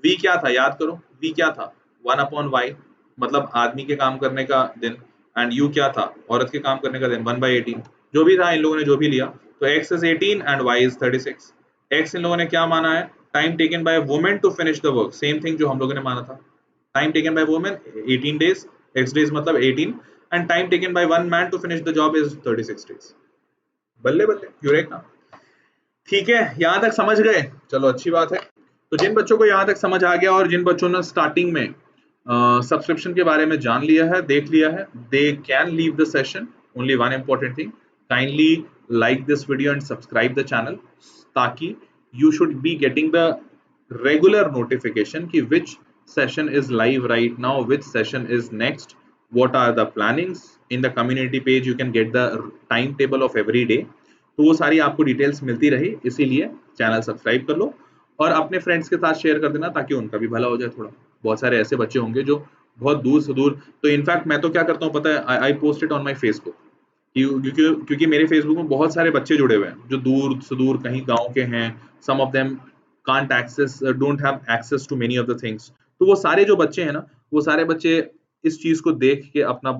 v क्या था याद करो, v क्या था 1/y, मतलब आदमी के काम करने का दिन, एंड u क्या था औरत के काम करने का दिन, 1/18। जो भी था इन लोगों ने जो भी लिया, तो x is 18 and y is 36। x इन लोगों ने क्या माना है, time taken by women to finish the work, same thing जो हम लोगों ने माना था। Time taken by women 18 days, x days मतलब 18, and time taken by one man to finish the job is 36 days। बल्ले बल्ले, यूरेका। ठीक है, यहां तक समझ गए, चलो अच्छी बात है। तो जिन बच्चों को यहां तक समझ आ गया और जिन बच्चों ने स्टार्टिंग में सब्सक्रिप्शन के बारे में जान लिया है, देख लिया है, they can leave the session. Only one important thing, kindly like this video and subscribe the channel, ताकि you should be getting the regular notification कि which session is live right now, which session is next, what are the plannings. In the community page you can get the timetable of every day, तो वो सारी आपको details मिलती रही, इसीलिए channel subscribe कर लो और अपने फ्रेंड्स के साथ शेयर कर देना ताकि उनका भी भला हो जाए थोड़ा। बहुत सारे ऐसे बच्चे होंगे जो बहुत दूर से दूर, तो इनफैक्ट मैं तो क्या करता हूँ पता है, I post it on my Facebook, क्योंकि मेरे फेसबुक में बहुत सारे बच्चे जुड़े हुए हैं जो दूर से दूर कहीं गाँव के हैं, some of them can't access, don't have access to many of the things. तो वो सारे जो बच्चे हैं ना, वो सारे बच्चे इस चीज को देख के अपना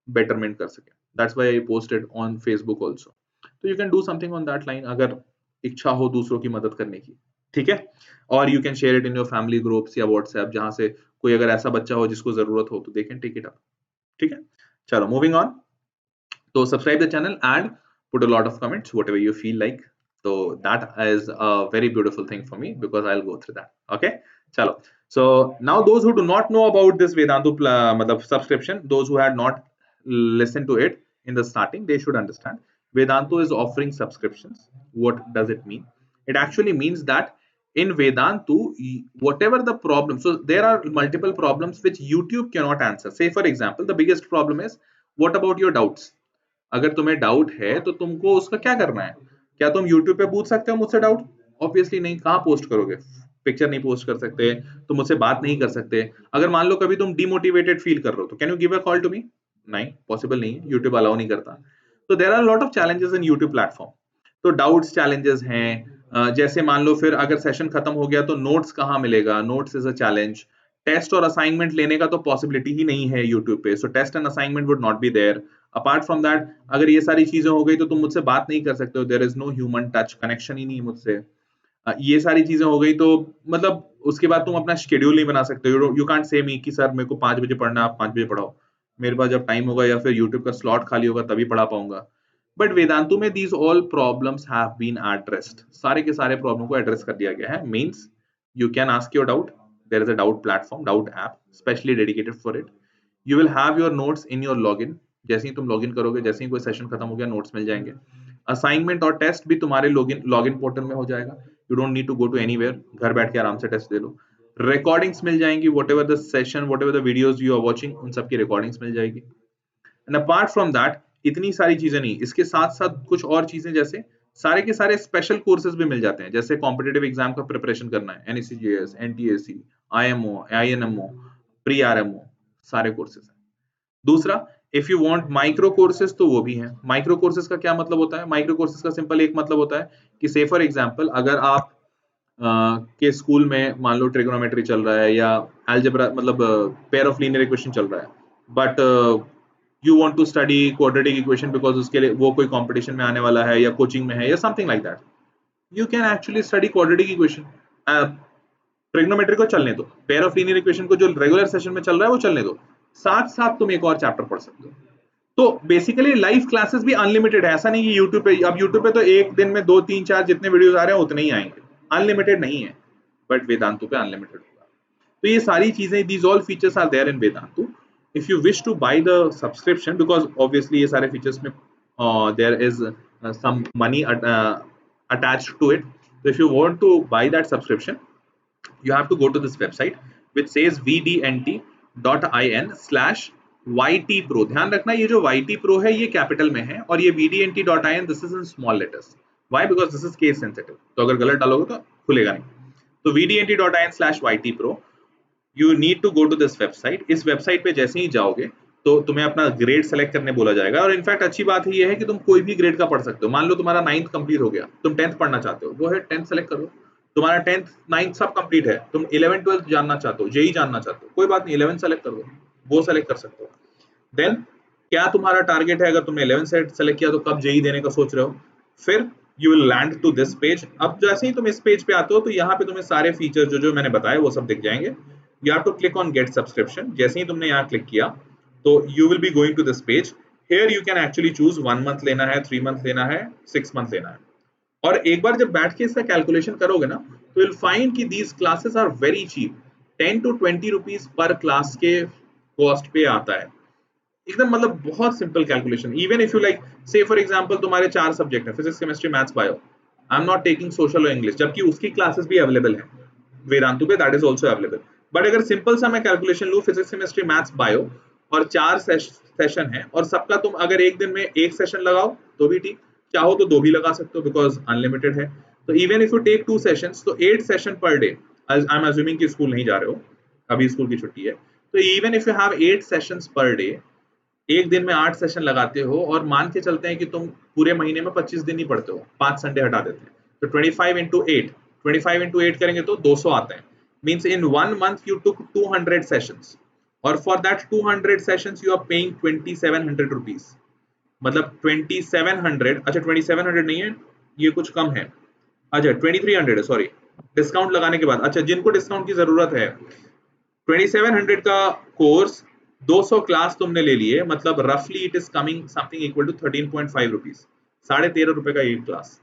बेटरमेंट कर सके, that's why I posted on Facebook also. तो you can do something on that line अगर इच्छा हो दूसरों की मदद करने की, ठीक है। और you can share it in your family groups या व्हाट्सएप, जहां से कोई अगर ऐसा बच्चा हो जिसको जरूरत हो तो they can take it up, ठीक है। चलो मूविंग ऑन, तो subscribe the channel and put a lot of comments whatever you feel like, so that is a very beautiful thing for me because I'll go through that, okay। chalo, so now those who do not know about this Vedantu matlab subscription, those who had not listened to it in the starting, they should understand Vedantu is offering subscriptions. What does it mean? It actually means that in Vedantu, whatever the problem, so there are multiple problems which YouTube cannot answer. Say for example, the biggest problem is what about your doubts? अगर तुम्हें doubt है तो तुमको उसका क्या करना है, क्या तुम YouTube पे पूछ सकते हो मुझसे डाउट? ऑब्वियसली नहीं, कहाँ पोस्ट करोगे, पिक्चर नहीं पोस्ट कर सकते, तुम मुझसे बात नहीं कर सकते। अगर मान लो कभी तुम डिमोटिवेटेड फील कर रहे हो तो can you give a call to me? नहीं, पॉसिबल नहीं है, यूट्यूब अलाउ नहीं करता। तो there are lot of challenges in YouTube platform. तो डाउट्स चैलेंजेस हैं, जैसे मान लो फिर अगर सेशन खत्म हो गया तो नोट्स कहाँ मिलेगा, notes is a challenge. Test और असाइनमेंट लेने का तो पॉसिबिलिटी ही नहीं है यूट्यूब पे, so test and assignment would not be there. Apart from that, अगर ये सारी चीजें हो गई तो तुम मुझसे बात नहीं कर सकते हो, there is no human touch, connection ही नहीं मुझसे। ये सारी चीजें हो गई तो मतलब उसके बाद तुम अपना शेड्यूल नहीं बना सकते, यू कांट से मी कि सर मेरे को 5 बजे पढ़ना, आप 5 बजे पढ़ाओ। मेरे पास जब टाइम होगा या फिर यूट्यूब का स्लॉट खाली होगा तभी पढ़ा पाऊंगा। बट वेदांतु में these all problems have been addressed, सारे के सारे प्रॉब्लम को एड्रेस कर दिया गया है। Means you can ask your doubt, there is a doubt platform, doubt app specially dedicated for it. You will have your notes in your login, जैसे ही तुम लॉगिन करोगे, जैसे ही कोई सेशन खत्म हो गया नोट्स मिल जाएंगे। असाइनमेंट और टेस्ट भी तुम्हारे लॉगिन पोर्टल में हो जाएगा, you don't need to go to anywhere, घर बैठ के आराम से टेस्ट दे लो। रिकॉर्डिंग्स मिल जाएंगी, whatever the session, whatever the videos you are watching, उन सब की रिकॉर्डिंग्स मिल जाएगी। एंड अपार्ट फ्रॉम दैट, इतनी सारी चीजें नहीं, इसके साथ साथ कुछ और चीजें, जैसे सारे के सारे स्पेशल कोर्सेज भी मिल जाते हैं, जैसे कॉम्पिटिटिव एग्जाम का प्रिपरेशन करना है, NSCGS, NTSC, IMO, INMO, pre RMO, सारे कोर्सेज हैं। दूसरा, if you want micro courses तो वो भी हैं। माइक्रो कोर्सेज का क्या मतलब होता है? माइक्रो कोर्सेज का सिंपल एक मतलब होता है कि से फॉर एग्जांपल अगर आप के स्कूल में मान लो ट्रिगोनोमेट्री चल रहा है या अलजेब्रा मतलब पेयर ऑफ लीनियर इक्वेशन चल रहा है, but you want to study quadratic equation because उसके लिए वो कोई कंपटीशन में आने वाला है या कोचिंग में है या something like that, you can actually study quadratic equation. Trigonometry को चलने दो, पेयर ऑफ लीनियर इक्वेशन को जो रेगुलर सेशन में चल रहा है वो चलने दो, साथ साथ तुम एक और चैप्टर पढ़ सकते हो। तो बेसिकली लाइव क्लासेस भी अनलिमिटेड है, ऐसा नहीं कि यूट्यूब पे, अब यूट्यूब पे तो एक दिन में 2 3 4 जितने वीडियोस आ रहे हैं उतने ही आएंगे, अनलिमिटेड नहीं है, बट वेदांतु पे अनलिमिटेड होगा। तो ये सारी चीजें, these all features are there in Vedantu. If you wish to buy the subscription, because obviously ये सारे फीचर्स में there is some money attached to it, so if you want to buy that subscription, you have to go to this website which says vdnt.in/ytpro। ध्यान रखना ये जो YT Pro है ये capital में है और ये vdnt.in, this is in small letters. Why? Because this is case sensitive, तो अगर गलत डालोगे तो खुलेगा नहीं। तो vdnt.in/ytpro you need to go to this website. इस वेबसाइट पे जैसे ही जाओगे तो तुम्हें अपना ग्रेड सेलेक्ट करने बोला जाएगा। और इनफैक्ट अच्छी बात ये है कि तुम कोई भी ग्रेड का पढ़ सकते हो। मान लो तुम्हारा 9th कंप्लीट हो गया, तुम 10th पढ़ना चाहते हो, वो है 10th सेलेक्ट करो। तुम्हारा 10th 9th सब कंप्लीट है, तुम 11th 12th जानना चाहते हो, जेई जानना चाहते हो, कोई बात नहीं, 11th सेलेक्ट कर दो, वो सेलेक्ट कर सकते हो। देन क्या तुम्हारा टारगेट है, अगर तुमने 11th सेलेक्ट किया तो कब जेई देने का सोच रहे हो, फिर you will land to this page. अब जैसे ही तुम इस पेज पे आते हो तो यहाँ पे तुम्हें सारे फीचर्स जो जो मैंने बताए वो सब दिख जाएंगे। You have to click on get subscription। जैसे ही तुमने यहाँ क्लिक किया तो you will be going to this page। Here you can actually choose 1 month लेना है, 3 month लेना है, 6 month लेना है। और एक बार जब बैठ के इसका कैलकुलेशन करोगे ना तो you'll find कि these classes are very cheap। 10 to 20 rupees पर क्लास के कॉस्ट पे आता है एकदम, मतलब बहुत simple calculation. Even if you like से फॉर एग्जांपल तुम्हारे 4 सब्जेक्ट है, physics chemistry maths bio, I am not taking social और इंग्लिश, जबकि उसकी क्लासेस भी अवेलेबल है वेदांतु पे, that is also available. But अगर सिंपल सा मैं कैलकुलेशन लूं, फिजिक्स केमिस्ट्री मैथ्स बायो और 4 सेशन है और सबका तुम अगर एक दिन में एक सेशन लगाओ तो भी ठीक, चाहो तो 2 भी लगा सकते हो बिकॉज अनलिमिटेड है। तो even if you take 2 sessions तो 8 session per day, I am assuming कि स्कूल नहीं जा रहे हो, अभी स्कूल की छुट्टी है, तो even if you have 8 sessions per day, एक दिन में 8 सेशन लगाते हो और मान के चलते हैं कि तुम पूरे महीने में 25 दिन ही पढ़ते हो, 5 संडे हटा देते हैं, तो 25 into 8, 25 into 8 करेंगे तो 200 आते हैं। Means in 1 month you took 200 sessions और for that 200 sessions you are paying 2700 rupees। मतलब 2700, अच्छा 2700 नहीं है, ये कुछ कम है, अच्छा 2300 है, सॉरी डिस्काउंट लगाने के बाद। अच्छा जिनको डिस्काउंट की जरूरत है, 2700 का कोर्स 200 क्लास तुमने ले लिए, मतलब रफली it is coming something equal to 13.5 rupees, 13.5 रुपए का एक क्लास।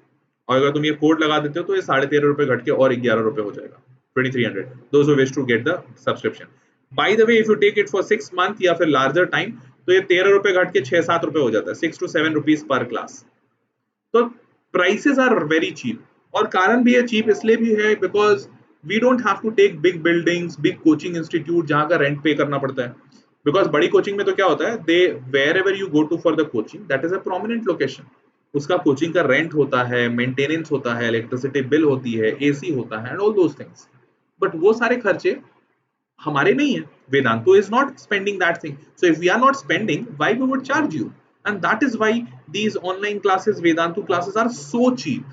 और अगर तुम ये कोड लगा देते हो तो ये 13.5 रुपए घट के और 11 रुपए हो जाएगा, 2300। Those who wish to get the subscription. By the way if you take it for 6 month या फिर लार्जर टाइम तो ये 13 रुपए घट के 6-7 रुपए हो जाता है, 6 to 7 रुपीज पर क्लास। तो प्राइसेस आर वेरी चीप। और कारण भी ये चीप इसलिए भी है because we don't have to take big buildings, big coaching institute जहां का रेंट पे करना पड़ता है। बिकॉज बड़ी कोचिंग में तो क्या होता है, they wherever you go to for the coaching that is a prominent location, उसका कोचिंग का रेंट होता है, मेंटेनेंस होता है, इलेक्ट्रिसिटी बिल होती है, एसी होता है and all those things. But वो सारे खर्चे हमारे नहीं है। Vedantu is not spending that thing. So if we are not spending, why we would charge you? And that is why these online classes, Vedantu classes are so cheap.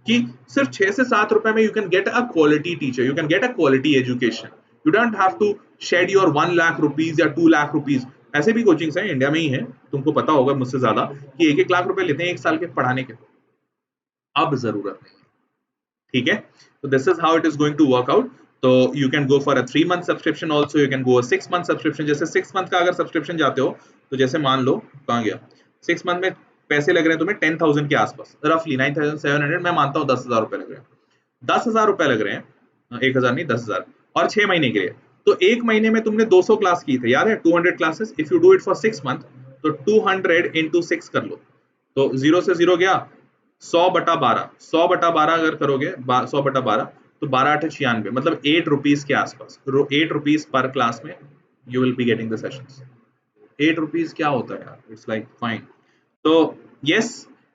कि सिर्फ 6 से 7 रुपए में you can get a quality teacher, you can get a quality education. You don't have to shed your 1 lakh rupees या 2 lakh rupees। ऐसे भी coachings हैं India में ही है, तुमको पता होगा मुझसे ज्यादा, कि 1-1 लाख रुपए लेते हैं एक साल के पढ़ाने के। अब जरूरत नहीं, ठीक है। तो this is how it is going to work out. तो you can go for a 3 month subscription also, you can go 6 month subscription. जैसे 6 month का अगर सब्सक्रिप्शन जाते हो तो जैसे मान लो कहाँ गया, 6 month में पैसे लग रहे हैं तुम्हें 10,000 के आसपास, रफली 9,700, मैं मानता हूँ 10,000 रुपए लग रहे हैं, 10,000 रुपए लग रहे हैं, 1,000 नहीं 10,000, और 6 महीने के लिए। तो एक महीने में तुमने 200 क्लास की थे, याद है 200 classes. If you do it for 6 month तो 200 into 6 कर लो, तो 0 से 0 गया, 100/12, 100/12 अगर करोगे, 100/12 तो 12×8 = 96, मतलब 8 रुपीज के आसपास, 8 रुपीज पर क्लास में you will B getting the sessions. 8 rupees क्या होता है यार, इट्स लाइक फाइन। तो yes,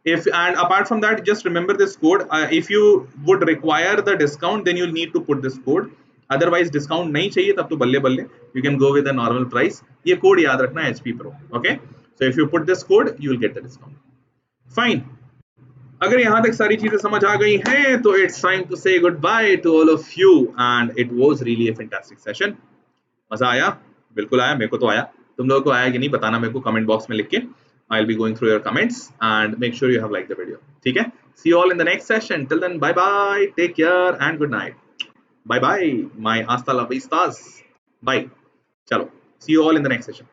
if and apart from that just remember this code। if you would require the discount then you'll need to put this code, otherwise discount नहीं चाहिए तब तो बल्ले बल्ले, you can go with a normal price। ये code याद रखना है HP Pro, okay? So if you put this code you will get the discount, fine। अगर यहाँ तक सारी चीजें समझ आ गई हैं तो इट्स टाइम टू से good by two all of you and it was really a fantastic session. मजा आया? बिल्कुल आया, मेरे को तो आया। तुम लोगों को आया कि नहीं बताना मेरे को कमेंट बॉक्स में लिख के। I'll be going through your comments and make sure you have liked the video, ठीक है? See you all in the next session. Till then, bye bye, take care and good night. Bye bye, my hasta la vistas. Bye. चलो, see you all in the next session.